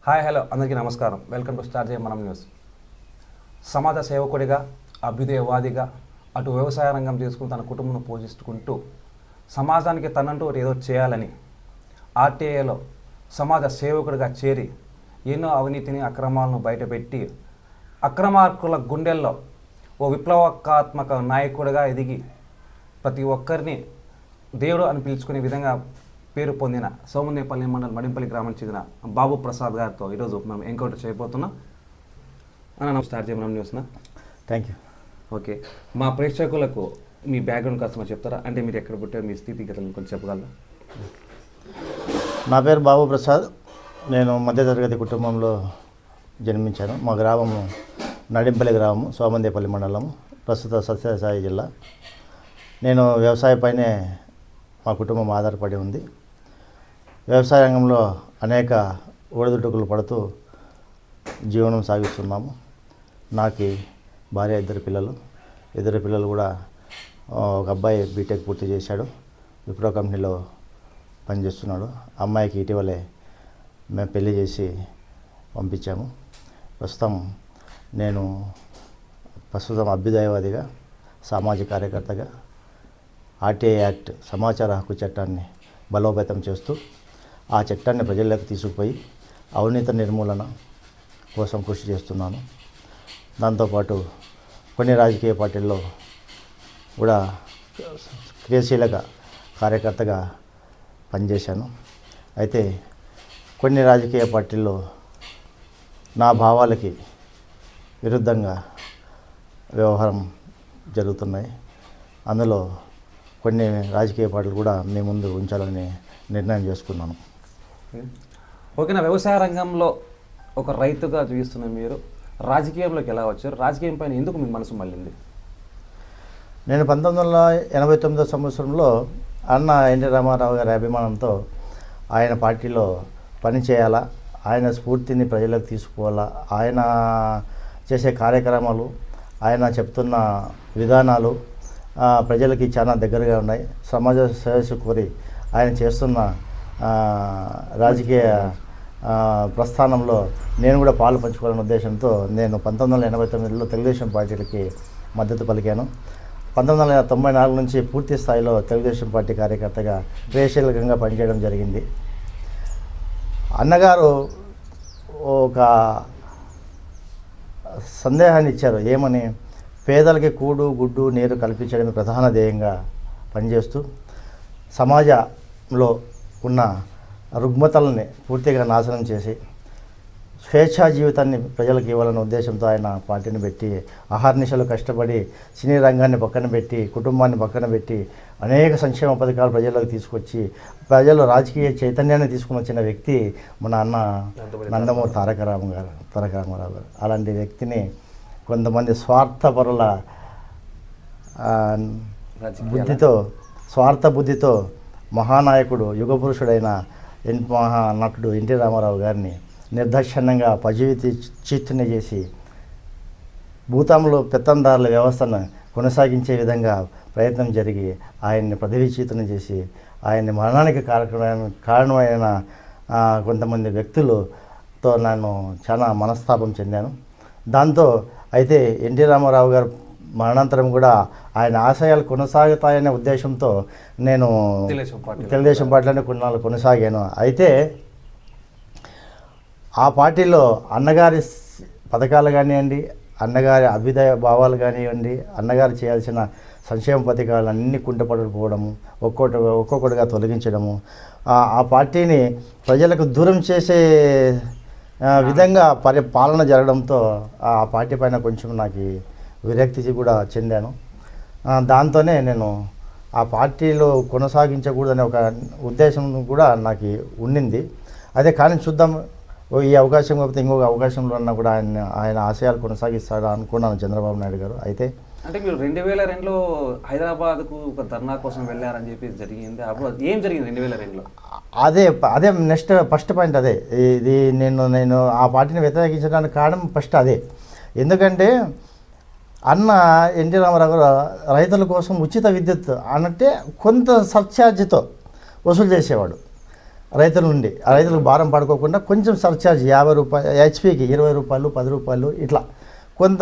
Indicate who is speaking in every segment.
Speaker 1: Hi hello అందరికీ నమస్కారం. Welcome to star జే మనం న్యూస్. సమాజ సేవకుడిగా, అభ్యుదయవాదిగా, అటు వ్యవసాయ రంగం చేసుకుని తన కుటుంబం పోషించుకుంటూ సమాజానికి తనంటూ ఏదో చేయాలని ఆర్టీఐలో సమాజ సేవకుడిగా చేరి ఎన్నో అవినీతిని అక్రమాలను బయటపెట్టి అక్రమార్కుల గుండెల్లో ఓ విప్లవాత్మక నాయకుడిగా ఎదిగి ప్రతి ఒక్కరిని దేవుడు అని పిలుచుకునే విధంగా పేరు పొందిన సోమందేపల్లి మండలం మడింపల్లి గ్రామానికి చెందిన బాబు ప్రసాద్ గారితో ఈరోజు మనం ఎన్కౌంటర్ చేయబోతున్నాం. స్టార్ట్ చేయమని న్యూస్నా.
Speaker 2: Thank you.
Speaker 1: ఓకే, మా ప్రేక్షకులకు మీ బ్యాక్గ్రౌండ్ కాస్త చెప్తారా? అంటే మీరు ఎక్కడ పుట్టారు, మీ స్థితిగతులను కొంచెం చెప్పగలరా?
Speaker 2: నా పేరు బాబు ప్రసాద్. నేను మధ్యతరగతి కుటుంబంలో జన్మించాను. మా గ్రామము నడింపల్లి గ్రామము, సోమందేపల్లి మండలము, ప్రస్తుత సత్యసాయి జిల్లా. నేను వ్యవసాయపైనే మా కుటుంబం ఆధారపడి ఉంది. వ్యవసాయ రంగంలో అనేక ఒడిదుడుకులు పడుతూ జీవనం సాగిస్తున్నాము. నాకు భార్య, ఇద్దరు పిల్లలు కూడా. ఒక అబ్బాయి బీటెక్ పూర్తి చేశాడు, విప్రో కంపెనీలో పనిచేస్తున్నాడు. అమ్మాయికి ఇటీవలే మేము పెళ్లి చేసి పంపించాము. నేను అభ్యుదయవాదిగా, సామాజిక కార్యకర్తగా ఆర్టీఐ యాక్ట్ సమాచార హక్కు చట్టాన్ని బలోపేతం చేస్తూ ఆ చట్టాన్ని ప్రజల్లోకి తీసుకుపోయి అవినీతి నిర్మూలన కోసం కృషి చేస్తున్నాను. దాంతోపాటు కొన్ని రాజకీయ పార్టీల్లో కూడా క్రియాశీలక కార్యకర్తగా పనిచేశాను. అయితే కొన్ని రాజకీయ పార్టీల్లో నా భావాలకి విరుద్ధంగా వ్యవహారం జరుగుతున్నాయి. అందులో కొన్ని రాజకీయ పార్టీలు కూడా మీ ముందు ఉంచాలని నిర్ణయం చేసుకున్నాను.
Speaker 1: ఓకేనా, వ్యవసాయ రంగంలో ఒక రైతుగా చూపిస్తున్న మీరు రాజకీయంలోకి ఎలా వచ్చారు? రాజకీయం పైన ఎందుకు మీ మనసు మళ్ళింది?
Speaker 2: నేను 1989 సంవత్సరంలో అన్న ఎన్టీ రామారావు గారి అభిమానంతో ఆయన పార్టీలో పనిచేయాలా, ఆయన స్ఫూర్తిని ప్రజలకు తీసుకోవాలా, ఆయన చేసే కార్యక్రమాలు, ఆయన చెప్తున్న విధానాలు ప్రజలకి చాలా దగ్గరగా ఉన్నాయి. సమాజ శ్రేయస్సు కోరి ఆయన చేస్తున్న రాజకీయ ప్రస్థానంలో నేను కూడా పాలు పంచుకోవాలనే ఉద్దేశంతో నేను 1989లో తెలుగుదేశం పార్టీలకి మద్దతు పలికాను. 1994 నుంచి పూర్తి స్థాయిలో తెలుగుదేశం పార్టీ కార్యకర్తగా క్రియాశీలకంగా పనిచేయడం జరిగింది. అన్నగారు ఒక సందేహాన్ని ఇచ్చారు. ఏమని? పేదలకి కూడు, గుడ్డు, నీరు కల్పించడమే ప్రధాన ధ్యేయంగా పనిచేస్తూ సమాజంలో ఉన్న రుగ్మతల్ని పూర్తిగా నాశనం చేసి స్వేచ్ఛా జీవితాన్ని ప్రజలకు ఇవ్వాలనే ఉద్దేశంతో ఆయన పార్టీని పెట్టి అహర్నిశలు కష్టపడి సినీ రంగాన్ని పక్కన పెట్టి, కుటుంబాన్ని పక్కన పెట్టి అనేక సంక్షేమ పథకాలు ప్రజలకు తీసుకొచ్చి ప్రజలు రాజకీయ చైతన్యాన్ని తీసుకుని వచ్చిన వ్యక్తి మన అన్న నందమూరి తారక రామారావు గారు. అలాంటి వ్యక్తిని కొంతమంది స్వార్థపరుల స్వార్థ బుద్ధితో మహానాయకుడు, యుగపురుషుడైన మహానటుడు ఎన్టీ రామారావు గారిని నిర్దాక్షిణ్యంగా పజీవితి చీత్తుని చేసి భూతాంలో పెత్తందారుల వ్యవస్థను కొనసాగించే విధంగా ప్రయత్నం జరిగి ఆయన్ని పదవీచ్యుతం చేసి ఆయన్ని మరణానికి కారణమైన కొంతమంది వ్యక్తులతో నేను చాలా మనస్తాపం చెందాను. దాంతో అయితే ఎన్టీ రామారావు గారు మరణాంతరం కూడా ఆయన ఆశయాలు కొనసాగుతాయనే ఉద్దేశంతో నేను తెలుగుదేశం పార్టీలోనే కొన్నాళ్ళు కొనసాగాను. అయితే ఆ పార్టీలో అన్నగారి పథకాలు కానివ్వండి, అన్నగారి అభ్యుదయ భావాలు కానివ్వండి, అన్నగారు చేయాల్సిన సంక్షేమ పథకాలు అన్నీ కుంటపడిపోవడము, ఒక్కొక్కటిగా తొలగించడము, ఆ పార్టీని ప్రజలకు దూరం చేసే విధంగా పాలన జరగడంతో ఆ పార్టీ పైన కొంచెం నాకు విరక్తి కూడా చెందాను. దాంతోనే నేను ఆ పార్టీలో కొనసాగించకూడదనే ఒక ఉద్దేశం కూడా నాకు ఉండింది. అదే కానీ చూద్దాం, ఈ అవకాశం కాకపోతే ఇంకొక అవకాశంలో అన్నా కూడా ఆయన ఆశయాలు కొనసాగిస్తాడా అనుకున్నాను చంద్రబాబు నాయుడు గారు. అయితే
Speaker 1: అంటే మీరు 2002లో హైదరాబాద్కు ఒక ధర్నా కోసం వెళ్ళారని చెప్పి జరిగింది. అప్పుడు ఏం జరిగింది 2002లో?
Speaker 2: అదే ఫస్ట్ పాయింట్ అదే. ఇది నేను ఆ పార్టీని వ్యతిరేకించడానికి కారణం ఫస్ట్ అదే. ఎందుకంటే అన్న ఎన్టీ రామారావు రైతుల కోసం ఉచిత విద్యుత్ అన్నట్టే కొంత సర్ఛార్జ్తో వసూలు చేసేవాడు. రైతుల నుండి ఆ రైతులకు భారం పడుకోకుండా కొంచెం సర్చార్జ్ 50 రూపాయలు, హెచ్పికి 20 రూపాయలు, 10 రూపాయలు ఇట్లా కొంత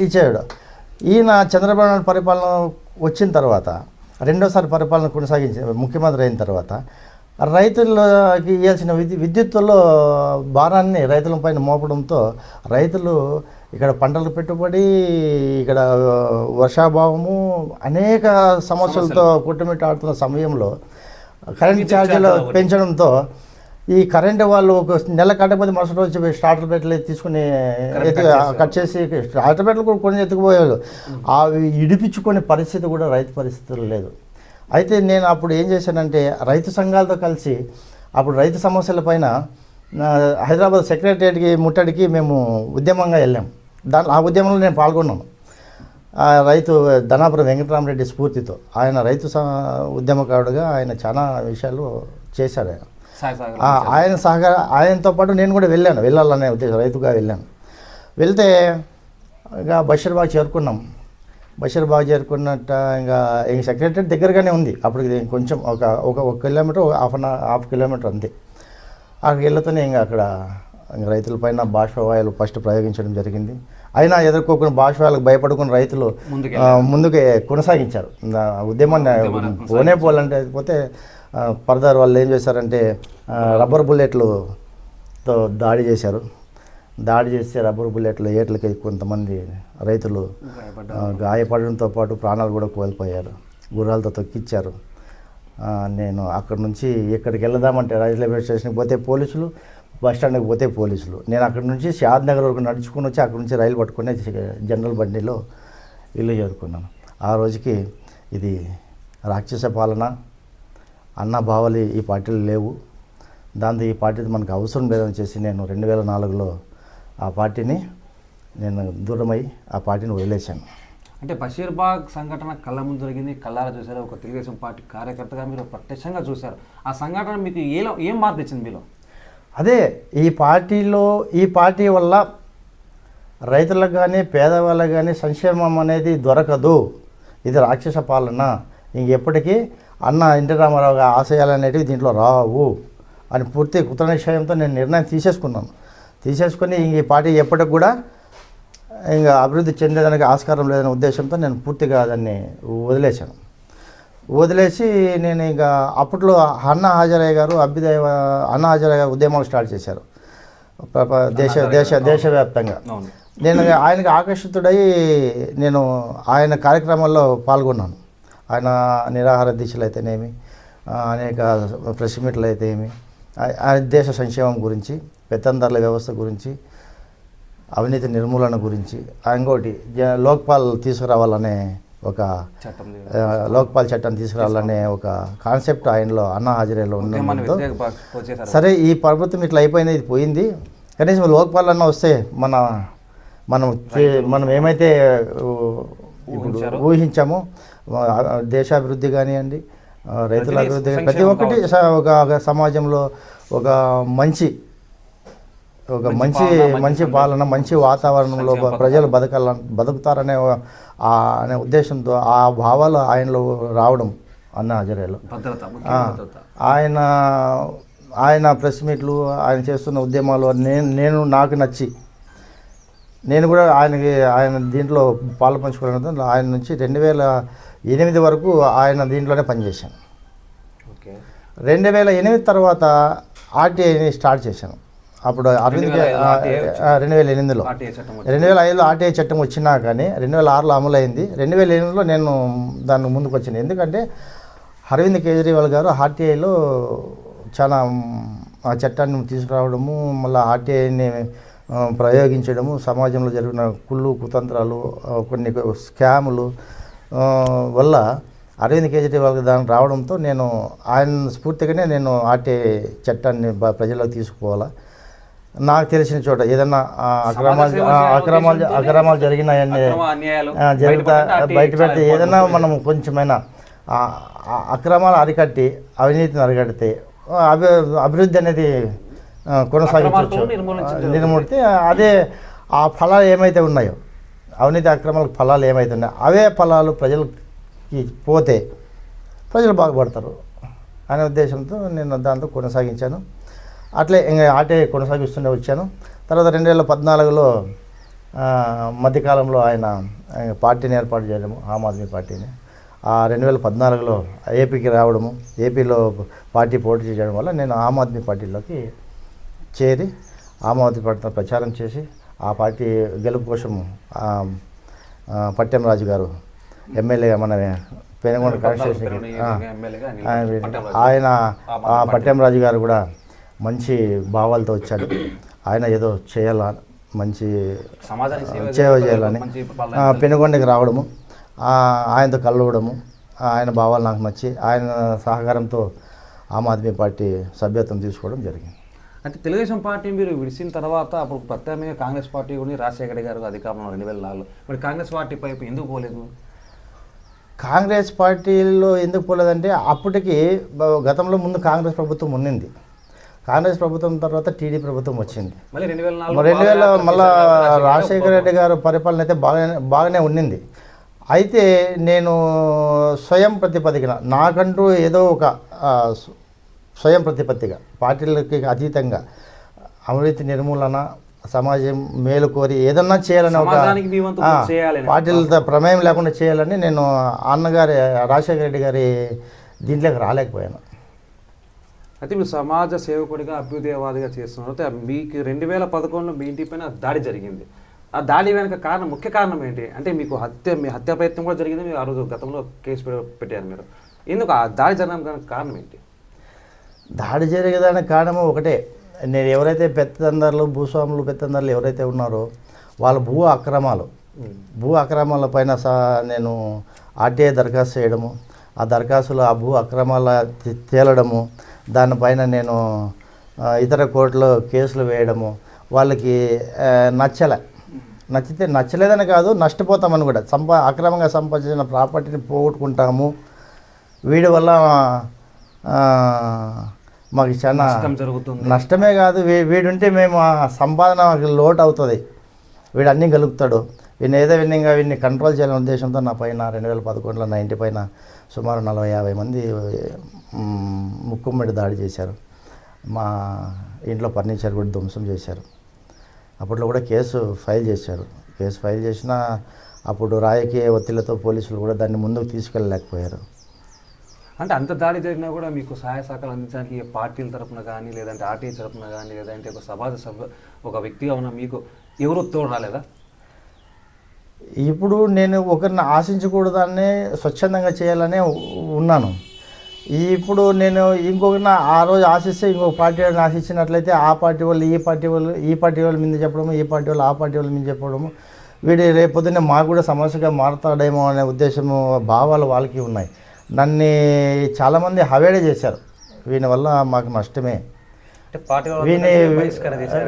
Speaker 2: ఇచ్చాడు. ఈయన చంద్రబాబు నాయుడు పరిపాలన వచ్చిన తర్వాత రెండోసారి పరిపాలన ముఖ్యమంత్రి అయిన తర్వాత రైతులకి ఇవ్వాల్సిన విద్యుత్తులో భారాన్ని రైతుల పైన మోపడంతో రైతులు ఇక్కడ పంటలు పెట్టుబడి, ఇక్కడ వర్షాభావము, అనేక సమస్యలతో కొట్టుమిట్టాడుతున్న సమయంలో కరెంట్ ఛార్జీలు పెంచడంతో ఈ కరెంటు వాళ్ళు ఒక నెల కట్టకపోతే మరుసటి రోజు స్టార్టర్ పెట్లు తీసుకుని కట్ చేసి స్టార్టర్ పెట్లు కూడా కొన్ని ఎత్తుకుపోయారు. అవి ఇడిపించుకునే పరిస్థితి కూడా రైతు పరిస్థితులు లేదు. అయితే నేను అప్పుడు ఏం చేశానంటే రైతు సంఘాలతో కలిసి అప్పుడు రైతు సమస్యల పైన హైదరాబాద్ సెక్రటరియట్కి ముట్టడికి మేము ఉద్యమంగా వెళ్ళాం. ఆ ఉద్యమంలో నేను పాల్గొన్నాను. రైతు ధనాపురం వెంకటరామరెడ్డి స్ఫూర్తితో ఆయన రైతు ఉద్యమకారుడుగా ఆయన చాలా విషయాలు చేశాడు. ఆయనతో పాటు నేను కూడా వెళ్ళాలనే ఉద్దేశం రైతుగా వెళ్ళాను. వెళ్తే ఇంకా బషీర్బాగ్ చేరుకున్నాం. బషీర్బాగ్ చేరుకున్నట్ట ఇంకా సెక్రటరీ దగ్గరగానే ఉంది. అప్పటికి కొంచెం ఒక కిలోమీటర్, హాఫ్ కిలోమీటర్ అంతే. అక్కడికి వెళ్ళతోనే ఇంకా అక్కడ రైతులపైన బాష్పవాయువులు ఫస్ట్ ప్రయోగించడం జరిగింది. అయినా ఎదుర్కోకుండా బాష్పవాయువులకు భయపడుకున్న రైతులు ముందుకే కొనసాగించారు ఉద్యమాన్ని. పోలంటే పోతే ఫర్దర్ వాళ్ళు ఏం చేశారంటే రబ్బర్ బుల్లెట్లతో దాడి చేశారు. దాడి చేస్తే రబ్బర్ బుల్లెట్లు ఏట్లకి కొంతమంది రైతులు గాయపడడంతో పాటు ప్రాణాలు కూడా కోల్పోయారు. గుర్రాలతో తొక్కిచ్చారు. నేను అక్కడ నుంచి ఎక్కడికి వెళ్దామంటే రైల్వే స్టేషన్కి పోతే పోలీసులు, బస్ స్టాండ్కి పోతే పోలీసులు. నేను అక్కడ నుంచి షాద్ నగర్ వరకు నడుచుకుని వచ్చి అక్కడ నుంచి రైలు పట్టుకుని జనరల్ బండిలో ఇల్లు చేరుకున్నాను. ఆ రోజుకి ఇది రాక్షస పాలన, అన్న భావాలు ఈ పార్టీలు లేవు, దాంతో ఈ పార్టీ మనకు అవసరం లేదని చేసి నేను 2004లో ఆ పార్టీని నేను దూరమై ఆ పార్టీని వదిలేశాను.
Speaker 1: అంటే బషీర్బాగ్ సంఘటన కళ్ళ ముందు జరిగింది, కళ్ళారా చూశారు. ఒక తెలుగుదేశం పార్టీ కార్యకర్తగా మీరు ప్రత్యక్షంగా చూశారు. ఆ సంఘటన మీకు ఏం మార్పు ఇచ్చింది మీలో?
Speaker 2: అదే ఈ పార్టీ వల్ల రైతులకు కానీ పేదవాళ్ళకు కానీ సంక్షేమం అనేది దొరకదు. ఇది రాక్షస పాలన. ఇంకెప్పటికీ అన్న ఎన్టీ రామారావు ఆశయాలు అనేటివి దీంట్లో రావు అని పూర్తి కృత నిశ్చయంతో నేను నిర్ణయం తీసేసుకొని ఈ పార్టీ ఎప్పటికి కూడా ఇంకా అభివృద్ధి చెందేదానికి ఆస్కారం లేదనే ఉద్దేశంతో నేను పూర్తిగా దాన్ని వదిలేసి నేను ఇంకా అప్పట్లో అన్నా హజారయ్య గారు అన్నా హజారయ్య గారు ఉద్యమాలు స్టార్ట్ చేశారు దేశవ్యాప్తంగా. నేను ఆయనకి ఆకర్షితుడై నేను ఆయన కార్యక్రమాల్లో పాల్గొన్నాను. ఆయన నిరాహార దీక్షలు అయితేనేమి, అనేక ప్రెస్ మీట్లు అయితేనేమి, దేశ సంక్షేమం గురించి, పెత్తందారుల వ్యవస్థ గురించి, అవినీతి నిర్మూలన గురించి, ఇంకోటి లోక్పాల్ తీసుకురావాలనే ఒక లోక్పాల్ చట్టం తీసుకురావాలనే ఒక కాన్సెప్ట్ ఆయనలో అన్నా హజారేలో ఉండడంతో సరే ఈ ప్రభుత్వం ఇట్లా అయిపోయింది, ఇది పోయింది, కనీసం లోక్పాల్ అన్న వస్తే మనం ఏమైతే ఊహించామో దేశాభివృద్ధి కానివ్వండి, రైతుల అభివృద్ధి, ప్రతి ఒక్కటి ఒక సమాజంలో ఒక మంచి పాలన, మంచి వాతావరణంలో ప్రజలు బతుకుతారనే అనే ఉద్దేశంతో ఆ భావాలు ఆయనలో రావడం అన్నా హజారేలో. ఆయన ప్రెస్ మీట్లు, ఆయన చేస్తున్న ఉద్యమాలు నాకు నచ్చి నేను కూడా ఆయన దీంట్లో పాలు పంచుకోవడం ఆయన నుంచి 2008 వరకు ఆయన దీంట్లోనే పనిచేశాను. 2008 తర్వాత ఆర్టీఐని స్టార్ట్ చేశాను. అప్పుడు 2008లో 2005లో ఆర్టీఐ చట్టం వచ్చినా కానీ 2006లో అమలైంది. 2008లో నేను దాన్ని ముందుకు వచ్చాను. ఎందుకంటే అరవింద్ కేజ్రీవాల్ గారు ఆర్టీఐలో చాలా ఆ చట్టాన్ని తీసుకురావడము, మళ్ళీ ఆర్టీఐని ప్రయోగించడము, సమాజంలో జరిగిన కుళ్ళు కుతంత్రాలు, కొన్ని స్కాములు వల్ల అరవింద్ కేజ్రీవాల్ దానికి రావడంతో నేను ఆయన స్ఫూర్తిగానే నేను ఆర్టీఐ చట్టాన్ని ప్రజలకు తీసుకుపోవాలా, నాకు తెలిసిన చోట ఏదన్నా అక్రమాలు జరిగినాయని బయట పెడితే ఏదైనా మనం కొంచెమైనా అక్రమాలు అరికట్టి అవినీతిని అరికడితే అభివృద్ధి అనేది కొనసాగించవచ్చు, నిర్మూలితే అదే ఆ ఫలాలు ఏమైతే ఉన్నాయో, అవినీతి అక్రమాలకు ఫలాలు ఏమైతే ఉన్నాయో అవే ఫలాలు ప్రజలకి పోతే ప్రజలు బాగుపడతారు. అనే ఉద్దేశంతో నేను దాంతో కొనసాగించాను. అట్లే ఇంకా ఆటే కొనసాగిస్తూనే వచ్చాను. తర్వాత 2014లో మధ్యకాలంలో ఆయన పార్టీని ఏర్పాటు చేయడము, ఆమ్ ఆద్మీ పార్టీని. 2014లో ఏపీకి రావడము, ఏపీలో పార్టీ పోటీ చేయడం వల్ల నేను ఆమ్ ఆద్మీ పార్టీలోకి చేరి ఆమ్ ఆద్మీ పార్టీతో ప్రచారం చేసి ఆ పార్టీ గెలుపు కోసం పట్టెం రాజు గారు ఎమ్మెల్యేగా మన పెనుగొండ కాన్స్టిట్యూషన్కి ఆయన పట్టెం రాజు గారు కూడా మంచి భావాలతో వచ్చాడు. ఆయన ఏదో చేయాలా, మంచి సేవ చేయాలని పెనుగొండకి రావడము, ఆయనతో కలవడము, ఆయన భావాలు నాకు నచ్చి ఆయన సహకారంతో ఆమ్ ఆద్మీ పార్టీ సభ్యత్వం తీసుకోవడం జరిగింది.
Speaker 1: అంటే తెలుగుదేశం పార్టీ మీరు విడిచిన తర్వాత అప్పుడు ప్రత్యామ్నాయంగా కాంగ్రెస్ పార్టీ కూడా రాజశేఖర గారు అధికారంలో 2004 మరి కాంగ్రెస్ పార్టీ పైపు ఎందుకు పోలేదు?
Speaker 2: కాంగ్రెస్ పార్టీలో ఎందుకు పోలేదంటే అప్పటికి గతంలో ముందు కాంగ్రెస్ ప్రభుత్వం ఉన్నింది. కాంగ్రెస్ ప్రభుత్వం తర్వాత టీడీపీ ప్రభుత్వం వచ్చింది.
Speaker 1: మళ్ళీ
Speaker 2: 2000 మళ్ళా రాజశేఖర రెడ్డి గారు పరిపాలన అయితే బాగానే ఉన్నింది. అయితే నేను స్వయం ప్రతిపదికన నాకంటూ ఏదో ఒక స్వయం ప్రతిపత్తిగా పార్టీలకి అతీతంగా అవినీతి నిర్మూలన, సమాజం మేలు కోరి ఏదన్నా చేయాలని ఒక పార్టీలతో ప్రమేయం లేకుండా చేయాలని నేను అన్నగారి రాజశేఖర రెడ్డి గారి దీంట్లోకి రాలేకపోయాను.
Speaker 1: అయితే మీరు సమాజ సేవకుడిగా అభ్యుదయవాదిగా చేస్తున్నారు. మీకు 2011లో మీ ఇంటి పైన దాడి జరిగింది. ఆ దాడి వెనక కారణం, ముఖ్య కారణం ఏంటి? అంటే మీకు మీ హత్య ప్రయత్నం కూడా జరిగింది. మీరు ఆ రోజు గతంలో కేసు పెట్టారు. మీరు ఎందుకు ఆ దాడి జరగడానికి కారణం ఏంటి?
Speaker 2: దాడి జరిగేదానికి కారణము ఒకటే. నేను ఎవరైతే పెత్తందర్లు, భూస్వాములు పెత్తందర్లు ఎవరైతే ఉన్నారో వాళ్ళ భూ అక్రమాల పైన నేను ఆర్టీఐ దరఖాస్తు చేయడము, ఆ దరఖాస్తులో ఆ భూ అక్రమాల తేలడము, దానిపైన నేను ఇతర కోర్టులో కేసులు వేయడము, వాళ్ళకి నచ్చలేదని కాదు, నష్టపోతామని కూడా. అక్రమంగా సంపాదించిన ప్రాపర్టీని పోగొట్టుకుంటాము, వీడి వల్ల మాకు చాలా నష్టమే కాదు, వీడుంటే మేము ఆ సంపాదన లోటు అవుతుంది, వీడు అన్నీ గలుపుతాడు, వీడిని కంట్రోల్ చేయాలనే ఉద్దేశంతో నా పైన 2011లో నా ఇంటి పైన సుమారు 40-50 మంది ముక్కుమ్మడి దాడి చేశారు. మా ఇంట్లో ఫర్నిచర్ కూడా ధ్వంసం చేశారు. అప్పట్లో కూడా కేసు ఫైల్ చేశారు. కేసు ఫైల్ చేసినా అప్పుడు రాజకీయ ఒత్తిళ్లతో పోలీసులు కూడా దాన్ని ముందుకు తీసుకెళ్ళలేకపోయారు.
Speaker 1: అంటే అంత దాడి జరిగినా కూడా మీకు సహాయ సహకారాలు అందించడానికి పార్టీల తరఫున కానీ, లేదంటే ఆర్టీఐ తరఫున కానీ, లేదంటే ఒక ఒక వ్యక్తిగా ఉన్న మీకు ఎవరు తోడు రాలేదా?
Speaker 2: ఇప్పుడు నేను ఒకరిని ఆశించకూడదాన్ని స్వచ్ఛందంగా చేయాలనే ఉన్నాను. ఇప్పుడు నేను ఇంకొకరిని ఆ రోజు ఆశిస్తే ఇంకొక పార్టీ వాళ్ళని ఆశించినట్లయితే ఆ పార్టీ వాళ్ళు ఈ పార్టీ వాళ్ళ మీద చెప్పడము, ఈ పార్టీ వాళ్ళు ఆ పార్టీ వాళ్ళ మీద చెప్పడము, వీడి రేపొద్దునే మాకు కూడా సమస్యగా మారుతాడేమో అనే ఉద్దేశము, భావాలు వాళ్ళకి ఉన్నాయి. నన్ను చాలామంది హవేడే చేశారు. వీని వల్ల మాకు నష్టమే,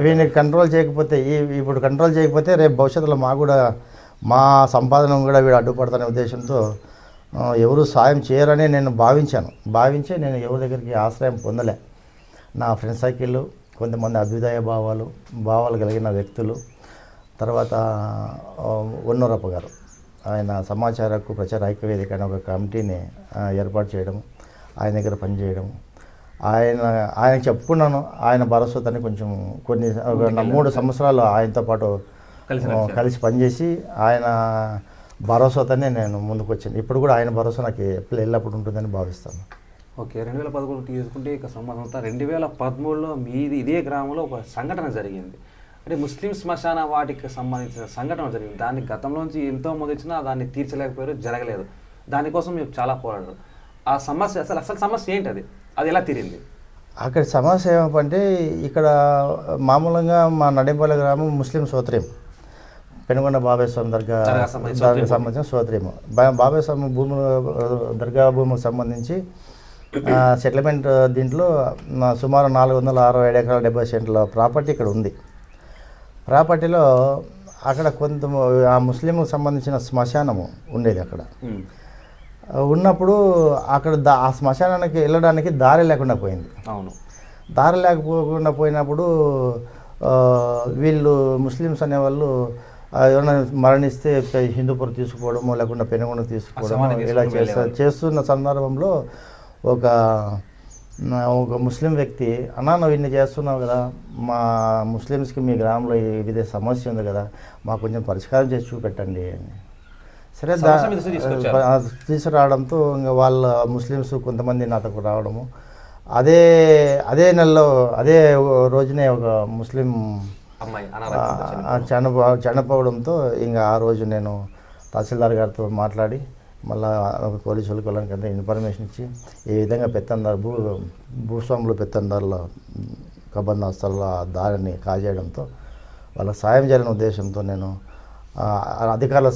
Speaker 2: వీని కంట్రోల్ చేయకపోతే ఇప్పుడు కంట్రోల్ చేయకపోతే రేపు భవిష్యత్తులో మాకు కూడా మా సంపాదన కూడా వీడు అడ్డుపడతానే ఉద్దేశంతో ఎవరు సాయం చేయరని నేను భావించే నేను ఎవరి దగ్గరికి ఆశ్రయం పొందలే. నా ఫ్రెండ్ సర్కిల్, కొంతమంది అభ్యుదయ భావాలు కలిగిన వ్యక్తులు, తర్వాత వన్నూరప్ప గారు, ఆయన సమాచార హక్కు ప్రచార ఐక్యవేదిక అనే ఒక కమిటీని ఏర్పాటు చేయడం, ఆయన దగ్గర పనిచేయడం, ఆయన చెప్పుకున్నాను. ఆయన భరోసాతోని కొంచెం 3 సంవత్సరాలు ఆయనతో పాటు కలిసి పనిచేసి ఆయన భరోసాతోనే నేను ముందుకు వచ్చాను. ఇప్పుడు కూడా ఆయన భరోసా నాకు ఎల్లప్పుడు ఉంటుందని భావిస్తాను.
Speaker 1: ఓకే, 2011 తీసుకుంటే ఇక సంబంధం 2013లో మీది ఇదే గ్రామంలో ఒక సంఘటన జరిగింది. అంటే ముస్లిం శ్మశాన వాటికి సంబంధించిన సంఘటన జరిగింది. దాన్ని గతంలోంచి ఎంతో మంది వచ్చినా దాన్ని తీర్చలేకపోయారు, జరగలేదు. దానికోసం మేము చాలా పోరాడారు. ఆ సమస్య అసలు సమస్య ఏంటి? అది ఎలా తీరింది?
Speaker 2: అక్కడ సమస్య ఏమంటే, ఇక్కడ మామూలుగా మా నడింపల్లి గ్రామం ముస్లిం సోత్రేం, పెనుగొండ బాబాయ్ స్వామి దర్గాకి సంబంధించిన సోత్రేము. బాబాయ్ స్వామి దర్గా భూములకు సంబంధించి సెటిల్మెంట్ దీంట్లో సుమారు 467 ఎకరాల 70 సెంట్ల ప్రాపర్టీ ఇక్కడ ఉంది. ప్రాపర్టీలో అక్కడ ఆ ముస్లింకు సంబంధించిన శ్మశానము ఉండేది. అక్కడ ఉన్నప్పుడు అక్కడ ఆ శ్మశానానికి వెళ్ళడానికి దారి లేకుండా పోయింది.
Speaker 1: అవును,
Speaker 2: దారి లేకపోకుండా పోయినప్పుడు వీళ్ళు ముస్లిమ్స్ అనేవాళ్ళు ఎవరైనా మరణిస్తే హిందూపూర్ తీసుకుపోవడము, లేకుండా పెనుగొండ తీసుకుపోవడము ఇలా చేస్తున్న సందర్భంలో ఒక ఒక ముస్లిం వ్యక్తి, అన్నా నువ్వు ఇన్ని చేస్తున్నావు కదా, మా ముస్లిమ్స్కి మీ గ్రామంలో ఇదే సమస్య ఉంది కదా, మాకు కొంచెం పరిష్కారం చేసి చూపెట్టండి అని. సరే
Speaker 1: సమస్య మీద తీసుకొచ్చారు.
Speaker 2: తీసుకురావడంతో ఇంకా వాళ్ళ ముస్లిమ్స్ కొంతమంది నాతో రావడము, అదే అదే నెలలో అదే రోజునే ఒక ముస్లిం
Speaker 1: అమ్మాయి
Speaker 2: చనిపోవడంతో ఇంకా ఆ రోజు నేను తహసీల్దార్ గారితో మాట్లాడి మళ్ళా పోలీసు వాళ్ళకి ఇన్ఫర్మేషన్ ఇచ్చి ఈ విధంగా భూస్వాములు పెత్తందారుల కబందాస్తాల దారిని కాజేయడంతో వాళ్ళకి సాయం చేయాలనే ఉద్దేశంతో నేను అధికారుల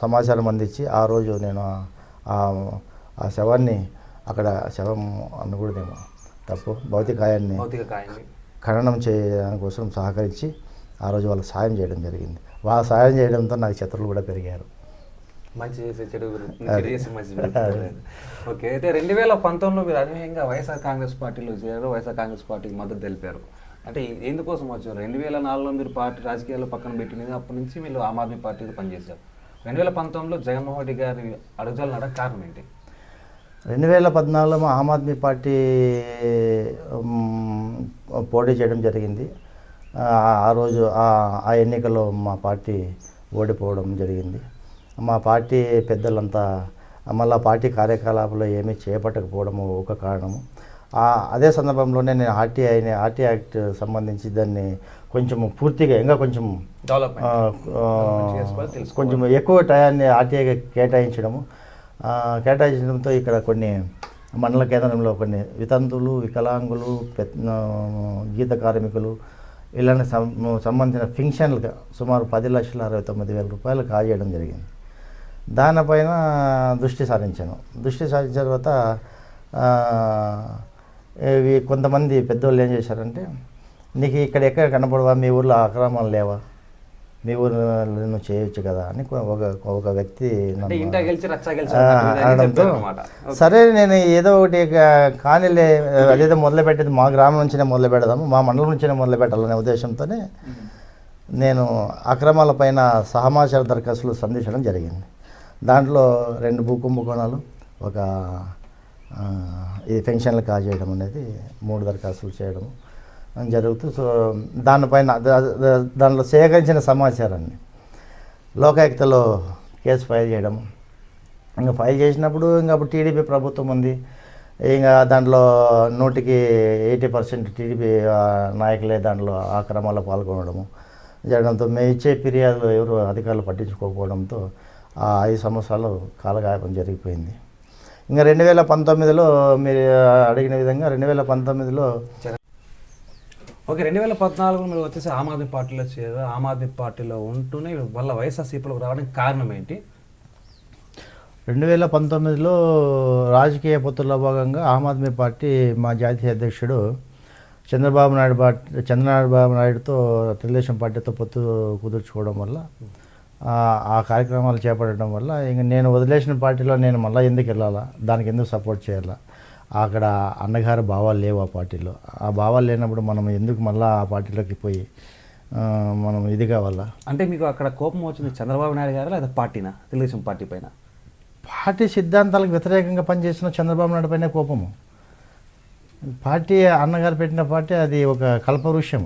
Speaker 2: సమాచారం అందించి ఆ రోజు నేను ఆ శవాన్ని అక్కడ శవం అనకూడదేమో తప్పు భౌతికాయాన్ని ఖననం చేయడానికి కోసం సహకరించి ఆ రోజు వాళ్ళకి సాయం చేయడం జరిగింది. వాళ్ళ సాయం చేయడంతో నాకు శత్రువులు కూడా పెరిగారు.
Speaker 1: మంచి చేసే చెడు చేసి మంచి. ఓకే, అయితే 2019లో మీరు అనూహ్యంగా వైఎస్ఆర్ కాంగ్రెస్ పార్టీలో చేరారు, వైఎస్ఆర్ కాంగ్రెస్ పార్టీకి మద్దతు తెలిపారు. అంటే ఎందుకోసం వచ్చారు? 2004లో మీరు పార్టీ రాజకీయాల్లో పక్కన పెట్టినది, అప్పటి నుంచి మీరు ఆమ్ ఆద్మీ పార్టీకి పనిచేశారు. 2019లో జగన్మోహన్ రెడ్డి గారి అడుగుజాలు నడక కారణం ఏంటి?
Speaker 2: 2014లో ఆమ్ ఆద్మీ పార్టీ పోటీ చేయడం జరిగింది. ఆ రోజు ఆ ఎన్నికల్లో మా పార్టీ ఓడిపోవడం జరిగింది. మా పార్టీ పెద్దలంతా మళ్ళీ పార్టీ కార్యకలాపాలు ఏమీ చేపట్టకపోవడము ఒక కారణము. అదే సందర్భంలోనే నేను ఆర్టీ యాక్ట్ సంబంధించి దాన్ని కొంచెం పూర్తిగా ఇంకా కొంచెం కొంచెం ఎక్కువ టయాన్ని ఆర్టీఐకి కేటాయించడంతో ఇక్కడ కొన్ని మండల కేంద్రంలో కొన్ని వితంతువులు, వికలాంగులు, గీత కార్మికులు ఇలాంటి సంబంధించిన ఫింక్షన్లుగా సుమారు 10,69,000 రూపాయలు కాజేయడం జరిగింది. దానిపైన దృష్టి సారించాను. దృష్టి సారించిన తర్వాత ఇవి కొంతమంది పెద్దోళ్ళు ఏం చేశారంటే, నీకు ఇక్కడ ఎక్కడ కనపడవా, మీ ఊర్లో అక్రమాలు లేవా, మీ ఊరిలో నువ్వు చేయొచ్చు కదా అని ఒక వ్యక్తి అనడంతో సరే నేను ఏదో ఒకటి కానీలే, అదేదో మొదలుపెట్టేది మా గ్రామం నుంచినే మొదలు పెడదాము, మా మండలం నుంచినే మొదలు పెట్టాలనే ఉద్దేశంతోనే నేను అక్రమాల పైన సమాచార దరఖాస్తులు సంధించడం జరిగింది. దాంట్లో 2 భూ కుంభకోణాలు, ఒక ఇది పెన్షన్లు కాజేయడం అనేది 3 దరఖాస్తులు చేయడం జరుగుతూ, సో దానిలో సేకరించిన సమాచారాన్ని లోకాయుక్తలో కేసు ఫైల్ చేయడం. ఇంకా ఫైల్ చేసినప్పుడు అప్పుడు టీడీపీ ప్రభుత్వం ఉంది, ఇంకా దాంట్లో 100% టీడీపీ నాయకులే దాంట్లో ఆ క్రమాల్లో పాల్గొనడము జరగడంతో మేము ఇచ్చే ఫిర్యాదులు ఎవరు అధికారులు పట్టించుకోకపోవడంతో ఆ 5 సంవత్సరాలు కాలగాపం జరిగిపోయింది. ఇంకా 2019లో మీరు అడిగిన విధంగా 2019లో
Speaker 1: ఓకే, 2014 మీరు వచ్చేసి ఆమ్ ఆద్మీ పార్టీలో చేరారు. ఆమ్ ఆద్మీ పార్టీలో ఉంటూనే మళ్ళీ వైఎస్ఆర్సీపీలోకి రావడానికి కారణం ఏంటి?
Speaker 2: 2019లో రాజకీయ పొత్తుల్లో భాగంగా ఆమ్ ఆద్మీ పార్టీ మా జాతీయ అధ్యక్షుడు చంద్రబాబు నాయుడుతో తెలుగుదేశం పార్టీతో పొత్తు కుదుర్చుకోవడం వల్ల, ఆ కార్యక్రమాలు చేపట్టడం వల్ల ఇంక నేను వదిలేసిన పార్టీలో నేను మళ్ళీ ఎందుకు వెళ్ళాలా, దానికి ఎందుకు సపోర్ట్ చేయాలా, అక్కడ అన్నగారు భావాలు లేవు ఆ పార్టీలో, ఆ భావాలు లేనప్పుడు మనం ఎందుకు మళ్ళీ ఆ పార్టీలోకి పోయి మనం ఇది కావాలా.
Speaker 1: అంటే మీకు అక్కడ కోపం వచ్చింది చంద్రబాబు నాయుడు గారు లేదా పార్టీనా? తెలుగుదేశం పార్టీ పైన?
Speaker 2: పార్టీ సిద్ధాంతాలకు వ్యతిరేకంగా పనిచేసిన చంద్రబాబు నాయుడు పైన కోపము. పార్టీ అన్నగారు పెట్టిన పార్టీ అది ఒక కల్పవృక్షం.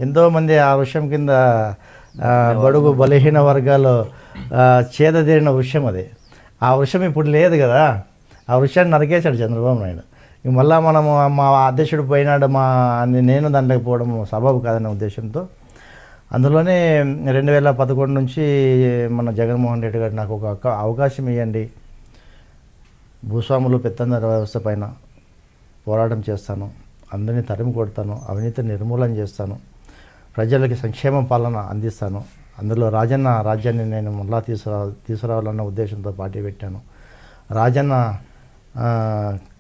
Speaker 2: ఎంతోమంది ఆ వృక్షం కింద బడుగు బలహీన వర్గాలు చేదతీరిన వృక్షం అది. ఆ వృక్షం ఇప్పుడు లేదు కదా, ఆ వృక్షాన్ని నరికేశాడు చంద్రబాబు నాయుడు. ఇంక మళ్ళీ మనము మా అధ్యక్షుడు పోయినాడు నేను దాంట్లోకి పోవడం సబబు కాదనే ఉద్దేశంతో అందులోనే 2011 నుంచి మన జగన్మోహన్ రెడ్డి గారు నాకు ఒక అవకాశం ఇవ్వండి, భూస్వాములు పెత్తందార వ్యవస్థ పైన పోరాటం చేస్తాను, అందరినీ తరిమి కొడతాను, అవినీతి నిర్మూలన చేస్తాను, ప్రజలకి సంక్షేమ పాలన అందిస్తాను, అందులో రాజ్యాన్ని నేను మళ్ళా తీసుకురావాలన్న ఉద్దేశంతో పార్టీ పెట్టాను, రాజన్న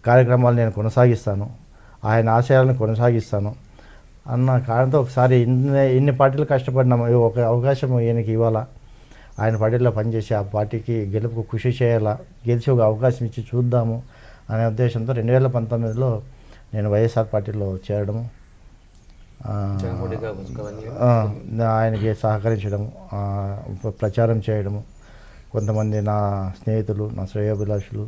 Speaker 2: కార్యక్రమాలు నేను కొనసాగిస్తాను, ఆయన ఆశయాలను కొనసాగిస్తాను అన్న కారణంతో ఒకసారి ఇన్ని పార్టీలు కష్టపడిన ఒక అవకాశం ఈయనకి ఇవ్వాలా, ఆయన పార్టీలో పనిచేసి ఆ పార్టీకి గెలుపుకు కృషి చేయాలా, గెలిచి ఒక అవకాశం ఇచ్చి చూద్దాము అనే ఉద్దేశంతో 2019లో నేను వైఎస్ఆర్ పార్టీలో చేరడము, ఆయనకి సహకరించడము, ప్రచారం చేయడము, కొంతమంది నా స్నేహితులు, నా శ్రేయోభిలాషులు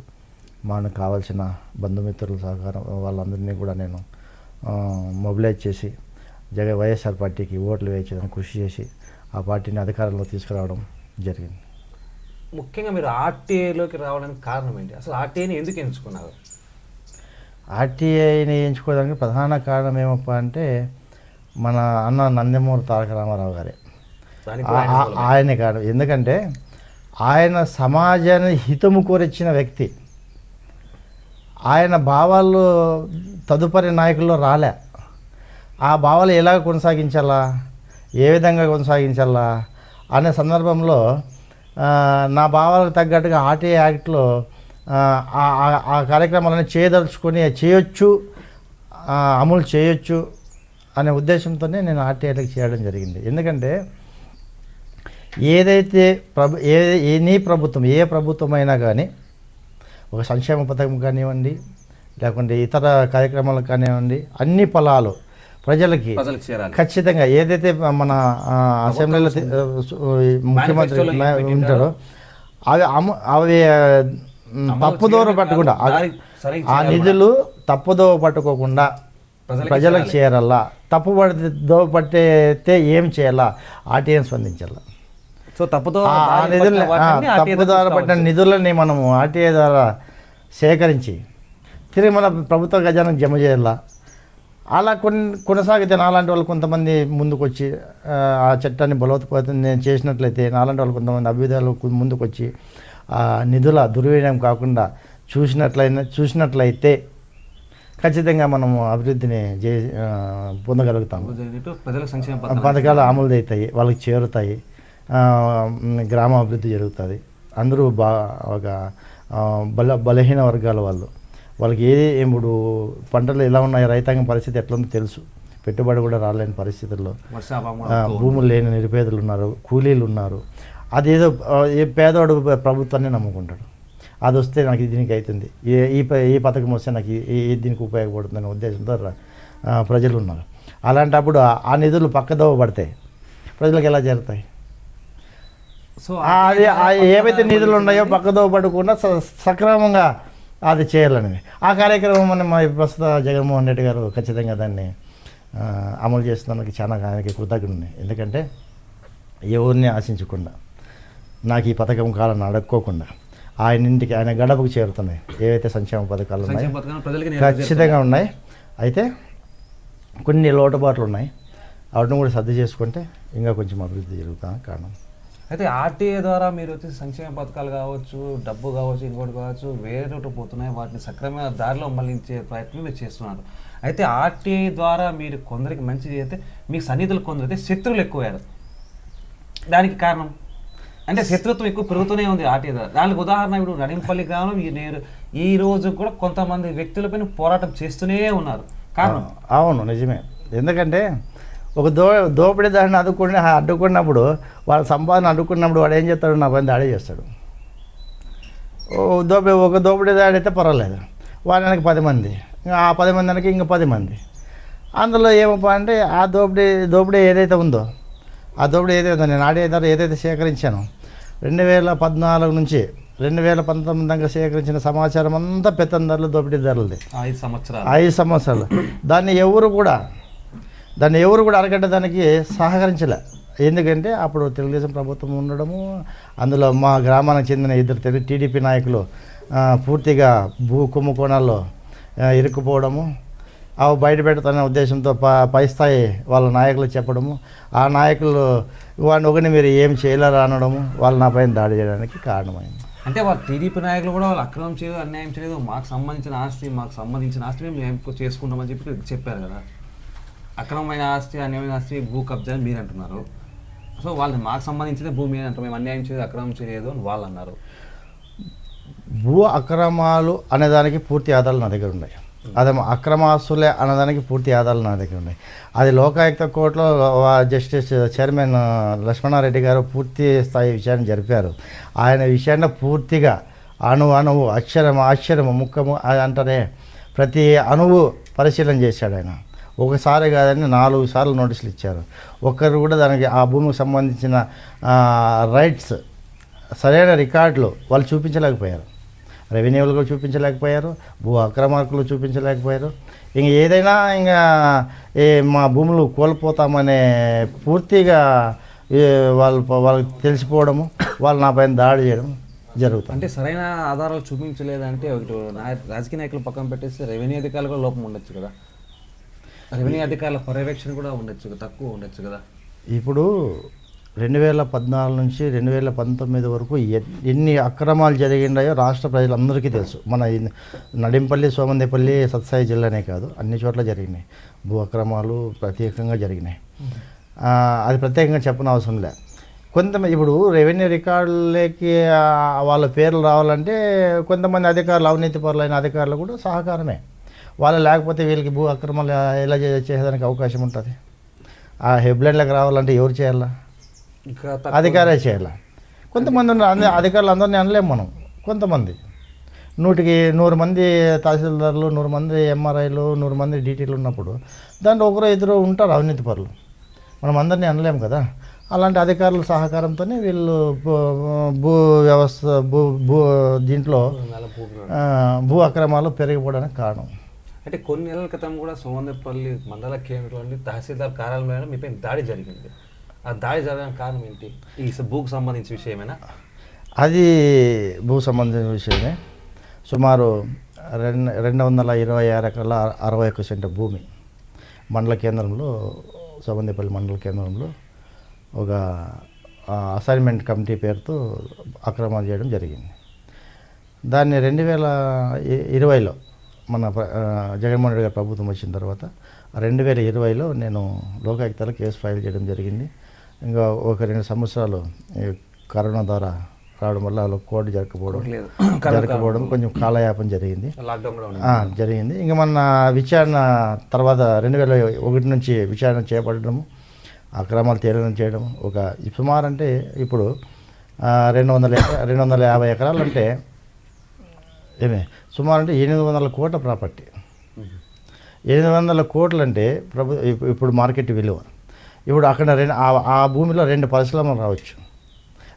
Speaker 2: మనకు కావాల్సిన బంధుమిత్రుల సహకారం వాళ్ళందరినీ కూడా నేను మొబిలైజ్ చేసి వైఎస్ఆర్ పార్టీకి ఓట్లు వేయించడానికి కృషి చేసి ఆ పార్టీని అధికారంలో తీసుకురావడం జరిగింది.
Speaker 1: ముఖ్యంగా మీరు ఆర్టీఐలోకి రావడానికి కారణం ఏంటి? అసలు ఆర్టీఐని ఎందుకు ఎంచుకున్నారు?
Speaker 2: ఆర్టీఐని ఎంచుకోవడానికి ప్రధాన కారణం ఏమప్పా అంటే మన అన్న నందమూరి తారక రామారావు గారే. ఆయనే కారణం. ఎందుకంటే ఆయన సమాజాన్ని హితము కోరిచ్చిన వ్యక్తి. ఆయన భావాలు తదుపరి నాయకుల్లో రాలే. ఆ భావాలు ఎలా కొనసాగించాలా, ఏ విధంగా కొనసాగించాలా అనే సందర్భంలో నా భావాలకు తగ్గట్టుగా ఆర్టీఐ యాక్ట్లో ఆ కార్యక్రమాలను చేయొచ్చు, అమలు చేయొచ్చు అనే ఉద్దేశంతోనే నేను ఆర్టీఐలకు చేయడం జరిగింది. ఎందుకంటే ఏదైతే ఎనీ ప్రభుత్వం, ఏ ప్రభుత్వమైనా కానీ ఒక సంక్షేమ పథకం కానివ్వండి, లేకుంటే ఇతర కార్యక్రమాలకు కానివ్వండి, అన్ని ఫలాలు ప్రజలకి ఖచ్చితంగా ఏదైతే మన అసెంబ్లీలో ముఖ్యమంత్రి ఉంటారో అవి తప్పుదోవ పట్టకుండా, ఆ నిధులు తప్పుదోవ పట్టుకోకుండా ప్రజలకు చేరాలా, దోవ పట్టితే ఏం చేయాలా, ఆర్టీఐని స్పందించాలా.
Speaker 1: సో తప్పుదోవ
Speaker 2: పట్టిన నిధులని మనము ఆర్టీఐ ద్వారా సేకరించి తిరిగి మన ప్రభుత్వ ఖజానాకు జమ చేయాలా. అలా కొనసాగితే నాలాంటి వాళ్ళు కొంతమంది ముందుకు వచ్చి ఆ చట్టాన్ని బలోత్పాదం నేను చేసినట్లయితే, నాలాంటి వాళ్ళు కొంతమంది అభ్యుదయాలు ముందుకు వచ్చి నిధుల దుర్వినియోగం కాకుండా చూసినట్లయితే ఖచ్చితంగా మనము అభివృద్ధిని పొందగలుగుతాము. పథకాలు అమలు అవుతాయి, వాళ్ళకి చేరుతాయి, గ్రామ అభివృద్ధి జరుగుతుంది. అందరూ ఒక బలహీన వర్గాల వాళ్ళకి ఇప్పుడు పంటలు ఎలా ఉన్నాయి, రైతాంగం పరిస్థితి ఎట్లుందో తెలుసు. పెట్టుబడి కూడా రాలేని పరిస్థితుల్లో భూములు లేని నిరుపేదలు ఉన్నారు, కూలీలు ఉన్నారు. అదేదో పేదవాడు ప్రభుత్వాన్ని నమ్ముకుంటాడు. అది వస్తే నాకు దీనికి అవుతుంది, ఈ పథకం వస్తే నాకు దీనికి ఉపయోగపడుతుందనే ఉద్దేశంతో ప్రజలు ఉన్నారు. అలాంటప్పుడు ఆ నిధులు పక్కదోవ పడతాయి, ప్రజలకు ఎలా చేరుతాయి? సో అది ఏవైతే నిధులు ఉన్నాయో పక్కదోవ పడకుండా సక్రమంగా అది చేయాలనేది ఆ కార్యక్రమం మా ప్రస్తుత జగన్మోహన్ రెడ్డి గారు ఖచ్చితంగా దాన్ని అమలు చేస్తున్నందుకు చాలా ఆయనకి కృతజ్ఞతలు ఉన్నాయి. ఎందుకంటే ఎవరిని ఆశించకుండా, నాకు ఈ పథకం కావాలని అడుక్కోకుండా ఆయన ఇంటికి, ఆయన గడపకు చేరుతున్నాయి ఏవైతే సంక్షేమ పథకాలు ఉన్నాయో ఖచ్చితంగా ఉన్నాయి. అయితే కొన్ని లోటుబాట్లు ఉన్నాయి, వాటిని కూడా సర్ది చేసుకుంటే ఇంకా కొంచెం అభివృద్ధి జరుగుతాను కారణం.
Speaker 1: అయితే ఆర్టీఐ ద్వారా మీరు వచ్చేసి సంక్షేమ పథకాలు కావచ్చు, డబ్బు కావచ్చు, ఇంకోటి కావచ్చు, వేరే పోతున్నాయి, వాటిని సక్రమైన దారిలో మళ్ళించే ప్రయత్నం మీరు చేస్తున్నారు. అయితే ఆర్టీఐ ద్వారా మీరు కొందరికి మంచి చేస్తే మీకు సన్నిధులు కొందరైతే శత్రువులు ఎక్కువయ్యారు. దానికి కారణం అంటే శత్రుత్వం ఎక్కువ పెరుగుతూనే ఉంది ఆర్టీఐ ద్వారా. దానికి ఉదాహరణ ఇప్పుడు నడింపల్లి గ్రామం ఈ రోజు కూడా కొంతమంది వ్యక్తులపైన పోరాటం చేస్తూనే ఉన్నారు. కారణం
Speaker 2: అవును, నిజమే. ఎందుకంటే ఒక దోపిడీ దాన్ని అడ్డుకున్నప్పుడు, వాళ్ళ సంపాదన అడ్డుకున్నప్పుడు వాడు ఏం చేస్తాడు, నా పని దాడి చేస్తాడు. ఒక దోపిడీ దాడి అయితే పర్వాలేదు, వారానికి 10 మంది, ఆ 10 మంది అనకి ఇంకా 10 మంది. అందులో ఏమప్పా అంటే ఆ దోపిడీ ఏదైతే ఉందో, ఆ దోపిడీ ఏదైతే నేను ఆడే ద్వారా ఏదైతే సేకరించానో 2014 నుంచి 2019 దాకా సేకరించిన సమాచారం అంతా పెత్తందారులు, దోపిడీదారులది. 5 సంవత్సరాలు దాన్ని ఎవరు కూడా అరగడ్డదానికి సహకరించలే. ఎందుకంటే అప్పుడు తెలుగుదేశం ప్రభుత్వం ఉండడము, అందులో మా గ్రామానికి చెందిన 2 టీడీపీ నాయకులు పూర్తిగా భూ కుంభకోణాల్లో ఇరుక్కుపోవడము, అవి బయట పెడతానే ఉద్దేశంతో పై స్థాయి వాళ్ళ నాయకులు చెప్పడము, ఆ నాయకులు వాడిని ఒకరిని మీరు ఏం చేయలేరు అనడము, వాళ్ళు నా పైన దాడి చేయడానికి కారణమైంది.
Speaker 1: అంటే వాళ్ళ టీడీపీ నాయకులు కూడా వాళ్ళు అక్రమం చేయలేదు, అన్యాయం చేయలేదు, మాకు సంబంధించిన ఆస్తి మేము చేసుకుంటామని చెప్పారు కదా. అక్రమమైన ఆస్తి, అన్యాయమైన ఆస్తి, భూ కబ్జా మీరు అంటున్నారు. సో వాళ్ళని మాకు సంబంధించిన భూమి అని అంటారు, మేము అన్యాయం చేయలేదు, అక్రమం చేయలేదు అని వాళ్ళు అన్నారు.
Speaker 2: భూ అక్రమాలు అనేదానికి పూర్తి ఆధారాలు నా దగ్గర ఉన్నాయి. అదే అక్రమాస్తులే అనేదానికి పూర్తి ఆధారాలు నా దగ్గర ఉన్నాయి. అది లోకాయుక్త కోర్టులో జస్టిస్ చైర్మన్ లక్ష్మణారెడ్డి గారు పూర్తి స్థాయి విషయాన్ని జరిపారు. ఆయన విషయాన్ని పూర్తిగా అణువు అక్షరము ముక్కము అంటనే ప్రతి అణువు పరిశీలన చేశాడు ఆయన. ఒకసారి కాదని 4 సార్లు నోటీసులు ఇచ్చారు. ఒక్కరు కూడా దానికి ఆ భూమికి సంబంధించిన రైట్స్, సరైన రికార్డులు వాళ్ళు చూపించలేకపోయారు. రెవెన్యూలు కూడా చూపించలేకపోయారు, భూ అక్రమార్కులు చూపించలేకపోయారు. ఇంక ఏదైనా ఇంకా మా భూములు కోల్పోతామనే పూర్తిగా వాళ్ళకి తెలిసిపోవడము, వాళ్ళు నా పైన దాడి చేయడం జరుగుతుంది.
Speaker 1: అంటే సరైన ఆధారాలు చూపించలేదంటే ఒకటి రాజకీయ నాయకులు పక్కన పెట్టేస్తే రెవెన్యూ అధికారులు కూడా లోపం ఉండొచ్చు కదా, రెవెన్యూ అధికారుల పర్యవేక్షణ కూడా ఉండొచ్చు, తక్కువ ఉండొచ్చు కదా.
Speaker 2: ఇప్పుడు 2014 నుంచి 2019 వరకు ఎన్ని అక్రమాలు జరిగినాయో రాష్ట్ర ప్రజలందరికీ తెలుసు. మన నడింపల్లి, సోమందేపల్లి, సత్సాయి జిల్లానే కాదు, అన్ని చోట్ల జరిగినాయి భూ అక్రమాలు, ప్రత్యేకంగా జరిగినాయి. అది ప్రత్యేకంగా చెప్పని అవసరం లే. కొంతమంది ఇప్పుడు రెవెన్యూ రికార్డులకి వాళ్ళ పేర్లు రావాలంటే కొంతమంది అధికారులు, అవినీతి పరులైన అధికారులు కూడా సహకారమే. వాళ్ళు లేకపోతే వీళ్ళకి భూ అక్రమాలు ఎలా చేసేదానికి అవకాశం ఉంటుంది? ఆ హెడ్లైన్లకు రావాలంటే ఎవరు చేయాలా? అధికారే చేయాలా? కొంతమంది అధికారులు అందరినీ అనలేము మనం. కొంతమంది 100 మంది తహసీల్దార్లు, 100 మంది ఎంఆర్ఐలు, 100 మంది డీటీలు ఉన్నప్పుడు దాంట్లో ఒకరో ఇద్దరు ఉంటారు అవినీతి పరులు. మనం అందరినీ అనలేము కదా. అలాంటి అధికారుల సహకారంతోనే వీళ్ళు భూ వ్యవస్థ దీంట్లో భూ అక్రమాలు పెరిగిపోవడానికి కారణం.
Speaker 1: అంటే కొన్ని నెలల క్రితం కూడా సోమందేపల్లి మండల కేంద్రంలోని తహసీల్దార్ కార్యాలయం మీపై దాడి జరిగింది. ఆ దాడి జరగడానికి కారణం ఏంటి? ఈ భూకు సంబంధించిన విషయమేనా?
Speaker 2: అది భూ సంబంధించిన విషయమే. సుమారు 226 ఎకరాల 61 సెంటు భూమి మండల కేంద్రంలో, సోమందేపల్లి మండల కేంద్రంలో ఒక అసైన్మెంట్ కమిటీ పేరుతో అక్రమాలు చేయడం జరిగింది. దాన్ని 2020లో మన జగన్మోహన్ రెడ్డి గారి ప్రభుత్వం వచ్చిన తర్వాత 2020లో నేను లోకాయుక్తలో కేసు ఫైల్ చేయడం జరిగింది. ఇంకా ఒక 2 సంవత్సరాలు కరోనా ద్వారా రావడం వల్ల కోర్టు జరగకపోవడం కొంచెం కాలయాపన జరిగింది. ఇంకా మన విచారణ తర్వాత 2001 నుంచి విచారణ చేపట్టడము, అక్రమాలు తేలనం చేయడం. ఒక సుమారు అంటే ఇప్పుడు 250 ఎకరాలు అంటే సుమారు అంటే 800 కోట్ల ప్రాపర్టీ. 800 కోట్లు అంటే ఇప్పుడు మార్కెట్ విలువ. ఇప్పుడు అక్కడ ఆ భూమిలో 2 పరిశ్రమలు రావచ్చు.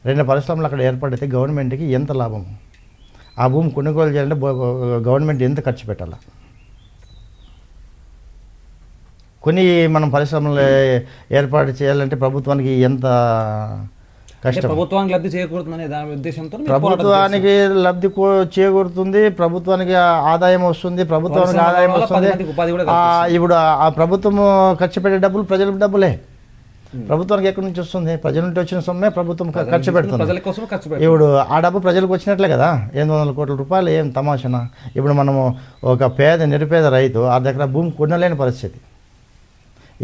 Speaker 2: 2 పరిశ్రమలు అక్కడ ఏర్పడితే గవర్నమెంట్కి ఎంత లాభం? ఆ భూమి కొనుగోలు చేయాలంటే గవర్నమెంట్ ఎంత ఖర్చు పెట్టాలా? మనం పరిశ్రమలు ఏర్పాటు చేయాలంటే ప్రభుత్వానికి ఎంత కష్టం?
Speaker 1: ప్రభుత్వానికి లబ్ధి చేకూరుతుందనే దాని ఉద్దేశంతో
Speaker 2: ప్రభుత్వానికి లబ్ధి చేకూరుతుంది, ప్రభుత్వానికి ఆదాయం వస్తుంది, ప్రభుత్వానికి ఆదాయం వస్తుంది. ఇప్పుడు ఆ ప్రభుత్వం ఖర్చు పెట్టే డబ్బులు ప్రజల డబ్బులే. ప్రభుత్వానికి ఎక్కడి నుంచి వస్తుంది? ప్రజల నుంచి వచ్చిన సొమ్మే ప్రభుత్వం ఖర్చు పెడుతుంది. ఇప్పుడు ఆ డబ్బు ప్రజలకు వచ్చినట్లే కదా. 800 కోట్ల రూపాయలు ఏం తమాషనా? ఇప్పుడు మనము ఒక నిరుపేద రైతు 6 ఎకరాల భూమి కొనలేని పరిస్థితి.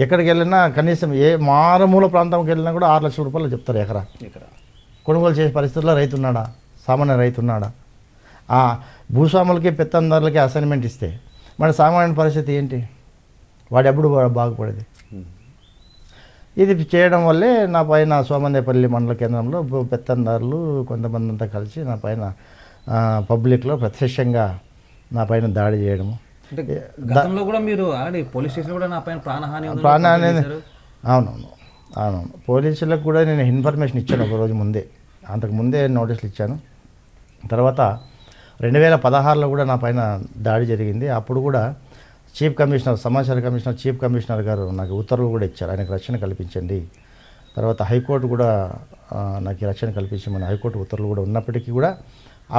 Speaker 2: ఎక్కడికి వెళ్ళినా కనీసం మారుమూల ప్రాంతంకి వెళ్ళినా కూడా 6 లక్షల రూపాయలు చెప్తారు ఎకరా. కొనుగోలు చేసే పరిస్థితుల్లో రైతు ఉన్నాడా? సామాన్య రైతు ఉన్నాడా? ఆ భూస్వాములకి, పెత్తందారులకి అసైన్మెంట్ ఇస్తే మన సామాన్య పరిస్థితి ఏంటి? వాడు ఎప్పుడు బాగుపడేది? ఇది చేయడం వల్లే నా పైన సోమందేపల్లి మండల కేంద్రంలో పెత్తందారులు కొంతమంది అంతా కలిసి నా పైన పబ్లిక్లో ప్రత్యక్షంగా నా పైన దాడి చేయడము.
Speaker 1: గతంలో కూడా మీరు పోలీస్ స్టేషన్ కూడా నా పైన ప్రాణహాని.
Speaker 2: అవునవును. పోలీసులకు కూడా నేను ఇన్ఫర్మేషన్ ఇచ్చాను ఒక రోజు ముందే, అంతకు ముందే నోటీసులు ఇచ్చాను. తర్వాత 2016లో కూడా నా పైన దాడి జరిగింది. అప్పుడు కూడా సమాచార కమిషనర్ చీఫ్ కమిషనర్ గారు నాకు ఉత్తర్వులు కూడా ఇచ్చారు, ఆయనకు రక్షణ కల్పించండి. తర్వాత హైకోర్టు కూడా నాకు రక్షణ కల్పించమని హైకోర్టు ఉత్తర్వులు కూడా ఉన్నప్పటికీ కూడా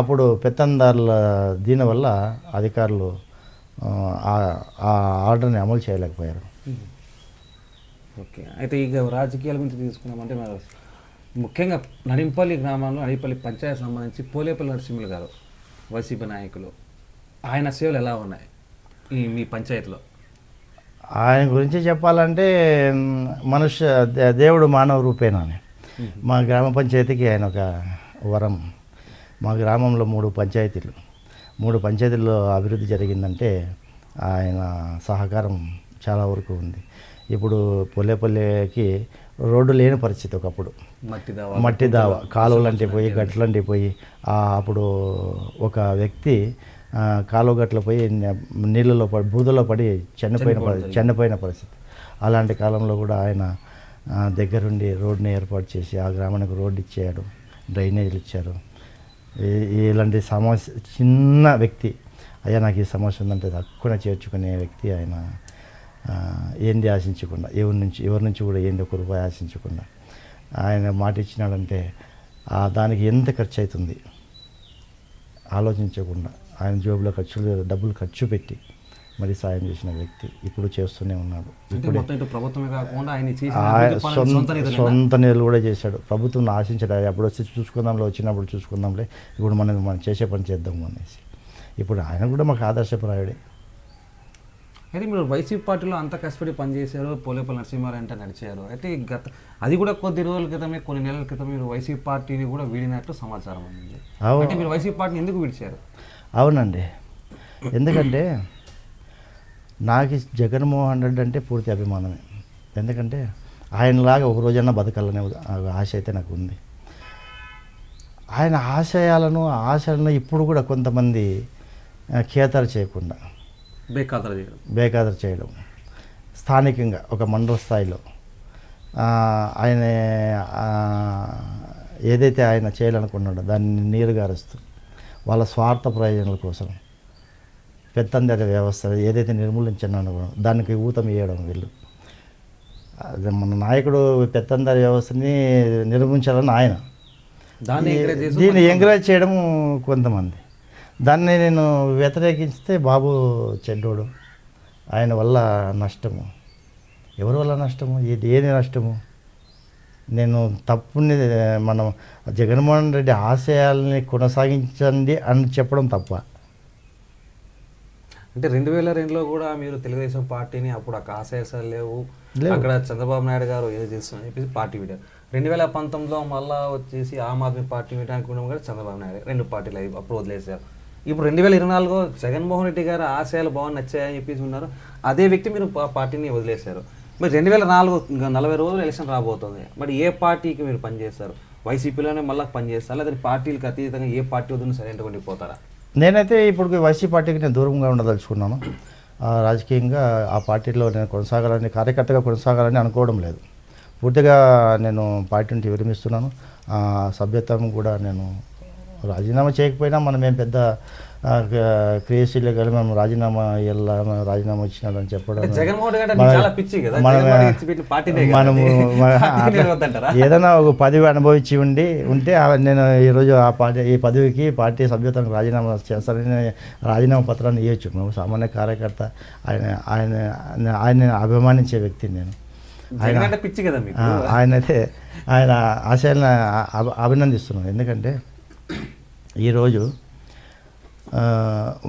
Speaker 2: అప్పుడు పెత్తందారుల దీనివల్ల అధికారులు ఆ ఆర్డర్ని అమలు చేయలేకపోయారు.
Speaker 1: ఓకే, అయితే ఇక రాజకీయాల గురించి తీసుకున్నామంటే ముఖ్యంగా నడింపల్లి గ్రామంలో నడింపల్లి పంచాయతీ సంబంధించి పోలేపల్లి నరసింహులు గారు వైసీపీ నాయకులు, ఆయన సేవలు ఎలా ఉన్నాయి మీ పంచాయతీలో?
Speaker 2: ఆయన గురించి చెప్పాలంటే దేవుడు మానవ రూపేనా. మా గ్రామ పంచాయతీకి ఆయన ఒక వరం. మా గ్రామంలో 3 పంచాయతీల్లో అభివృద్ధి జరిగిందంటే ఆయన సహకారం చాలా వరకు ఉంది. ఇప్పుడు పోలేపల్లికి రోడ్డు లేని పరిస్థితి. ఒకప్పుడు మట్టి దావ, కాలువలంటే పోయి, గట్లంటే పోయి, అప్పుడు ఒక వ్యక్తి కాలువ గట్ల పోయి నీళ్ళలో పడి, బూదలో పడి చనిపోయిన పరిస్థితి. అలాంటి కాలంలో కూడా ఆయన దగ్గరుండి రోడ్ని ఏర్పాటు చేసి ఆ గ్రామానికి రోడ్డు ఇచ్చాడు, డ్రైనేజీలు ఇచ్చారు. ఇలాంటి సమస్య చిన్న వ్యక్తి అయ్యా నాకు ఈ సమస్య ఉందంటే తక్కువ చేర్చుకునే వ్యక్తి ఆయన. ఏంది ఆశించకుండా ఎవరి నుంచి కూడా ఏంది ఒక రూపాయి ఆశించకుండా ఆయన మాట ఇచ్చినాడంటే దానికి ఎంత ఖర్చు అవుతుంది ఆలోచించకుండా ఆయన జోబులో డబ్బులు ఖర్చు పెట్టి మరి సాయం చేసిన వ్యక్తి ఇప్పుడు చేస్తూనే ఉన్నాడు. సొంత నిధులు కూడా చేశాడు. ప్రభుత్వం ఆశించాడు అప్పుడు వచ్చి వచ్చినప్పుడు చూసుకుందాంలే, ఇప్పుడు మనం చేసే పని చేద్దాము అనేసి. ఇప్పుడు ఆయన కూడా మాకు ఆదర్శప్రాయుడే.
Speaker 1: అయితే మీరు వైసీపీ పార్టీలో అంత కష్టపడి పనిచేశారు, పోలేపల్లి నరసింహారావు అంటే నడిచారు. అయితే అది కూడా కొద్ది రోజుల క్రితమే, కొన్ని నెలల క్రితం మీరు వైసీపీ పార్టీని కూడా వీడినట్టు సమాచారం ఉంది. అంటే మీరు వైసీపీ పార్టీని ఎందుకు విడిచారు?
Speaker 2: అవునండి, ఎందుకంటే నాకు జగన్మోహన్ రెడ్డి అంటే పూర్తి అభిమానమే. ఎందుకంటే ఆయనలాగా ఒక రోజన్నా బతకాలనే ఆశ అయితే నాకు ఉంది. ఆయన ఆశలను ఇప్పుడు కూడా కొంతమంది ఖేతరు చేయకుండా బేఖాతరు చేయడం, స్థానికంగా ఒక మండల స్థాయిలో ఆయన ఏదైతే ఆయన చేయాలనుకున్నాడో దాన్ని నీరుగారుస్తూ వాళ్ళ స్వార్థ ప్రయోజనాల కోసం పెత్తందారి వ్యవస్థ ఏదైతే నిర్మూలించానో దానికి ఊతం ఇవ్వడం వీళ్ళు. మన నాయకుడు పెత్తందారి వ్యవస్థని నిర్మించాలని ఆయన, దీన్ని ఎంకరేజ్ చేయడం కొంతమంది. దాన్ని నేను వ్యతిరేకిస్తే బాబు చెడ్డోడు, ఆయన వల్ల నష్టము. ఎవరి వల్ల నష్టము? ఏది నష్టము? నేను తప్పుని మనం జగన్మోహన్ రెడ్డి ఆశయాల్ని కొనసాగించండి అని చెప్పడం తప్ప.
Speaker 1: అంటే 2002లో కూడా మీరు తెలుగుదేశం పార్టీని అప్పుడు ఆ ఆశయాలు లేవు, అక్కడ చంద్రబాబు నాయుడు గారు ఏదో చేస్తున్నారని చెప్పేసి పార్టీ వీడారు. 2019లో మళ్ళీ వచ్చేసి ఆమ్ ఆద్మీ పార్టీ వీయడానికి కూడా చంద్రబాబు నాయుడు 2 పార్టీలు అప్పుడు వదిలేశారు. ఇప్పుడు 2024 జగన్మోహన్ రెడ్డి గారు ఆశయాలు బాగా నచ్చాయని చెప్పేసి ఉన్నారు. అదే వ్యక్తి మీరు పార్టీని వదిలేశారు. మరి 2024 40 రోజులు ఎలక్షన్ రాబోతుంది. మరి ఏ పార్టీకి మీరు పనిచేస్తారు? వైసీపీలోనే మళ్ళీ పనిచేస్తారు, లేదా పార్టీలకు అతీతంగా ఏ పార్టీ వద్దని సరైన ఉండిపోతారా?
Speaker 2: నేనైతే ఇప్పుడు వైసీపీ పార్టీకి నేను దూరంగా ఉండదలుచుకున్నాను. రాజకీయంగా ఆ పార్టీలో నేను కార్యకర్తగా కొనసాగాలని అనుకోవడం లేదు. పూర్తిగా నేను పార్టీ నుంచి విరమిస్తున్నాను. సభ్యత్వం కూడా నేను రాజీనామా చేయకపోయినా మనం ఏం పెద్ద క్రియేషన్లో కానీ మనం రాజీనామా ఇచ్చినాడని చెప్పడం, మనము ఏదైనా ఒక పదవి అనుభవించి ఉంటే నేను ఈరోజు ఈ పదవికి పార్టీ సభ్యత్వానికి రాజీనామా చేస్తానని రాజీనామా పత్రాన్ని ఇవ్వచ్చు. మేము సామాన్య కార్యకర్త, ఆయన అభిమానించే వ్యక్తిని నేను. ఆయన ఆశయాలను అభినందిస్తున్నాను. ఎందుకంటే ఈరోజు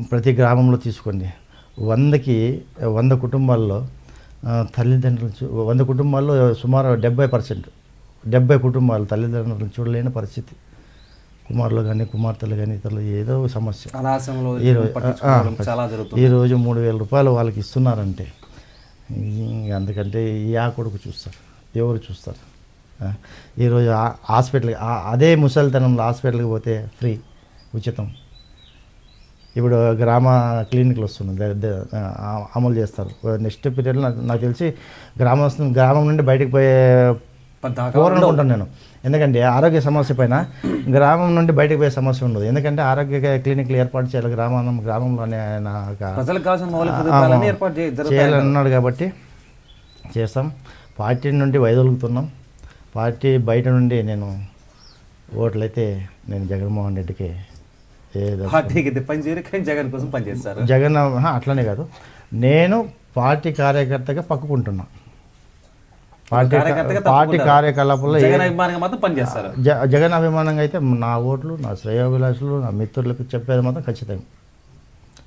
Speaker 2: ప్రతి గ్రామంలో తీసుకోండి, 100 కుటుంబాల్లో తల్లిదండ్రులు 100 కుటుంబాల్లో సుమారు 70 కుటుంబాలు తల్లిదండ్రులను చూడలేని పరిస్థితి. కుమారులు కానీ కుమార్తెలు కానీ ఇతరులు ఏదో సమస్య. ఈరోజు 3,000 రూపాయలు వాళ్ళకి ఇస్తున్నారంటే అందుకంటే ఆ కొడుకు చూస్తారు, ఎవరు చూస్తారు? ఈరోజు హాస్పిటల్కి అదే ముసలితనంలో హాస్పిటల్కి పోతే ఫ్రీ, ఉచితం. ఇప్పుడు గ్రామ క్లినిక్లు వస్తున్నాయి, అమలు చేస్తారు. నెక్స్ట్ పీరియడ్లో నాకు తెలిసి గ్రామం నుండి బయటకు పోయే కోరనుకుంటాను నేను. ఎందుకంటే ఆరోగ్య సమస్య పైన గ్రామం నుండి బయటకు పోయే సమస్య ఉండదు. ఎందుకంటే ఆరోగ్య క్లినిక్లు ఏర్పాటు చేయాలి గ్రామంలోనే ఆయన చేయాలన్నాడు కాబట్టి చేస్తాం. పార్టీ నుండి వైదొలుగుతున్నాం. పార్టీ బయట నుండి నేను ఓట్లయితే నేను జగన్మోహన్ రెడ్డికి
Speaker 1: జగన్ కోసం పనిచేస్తారు.
Speaker 2: జగన్ అట్లనే కాదు, నేను పార్టీ కార్యకర్తగా పక్కుకుంటున్నా. పార్టీ కార్యకలాపాల్లో జగన్ అభిమానంగా అయితే నా ఓట్లు, నా శ్రేయోభిలాషులు, నా మిత్రులకు చెప్పేది మాత్రం ఖచ్చితంగా.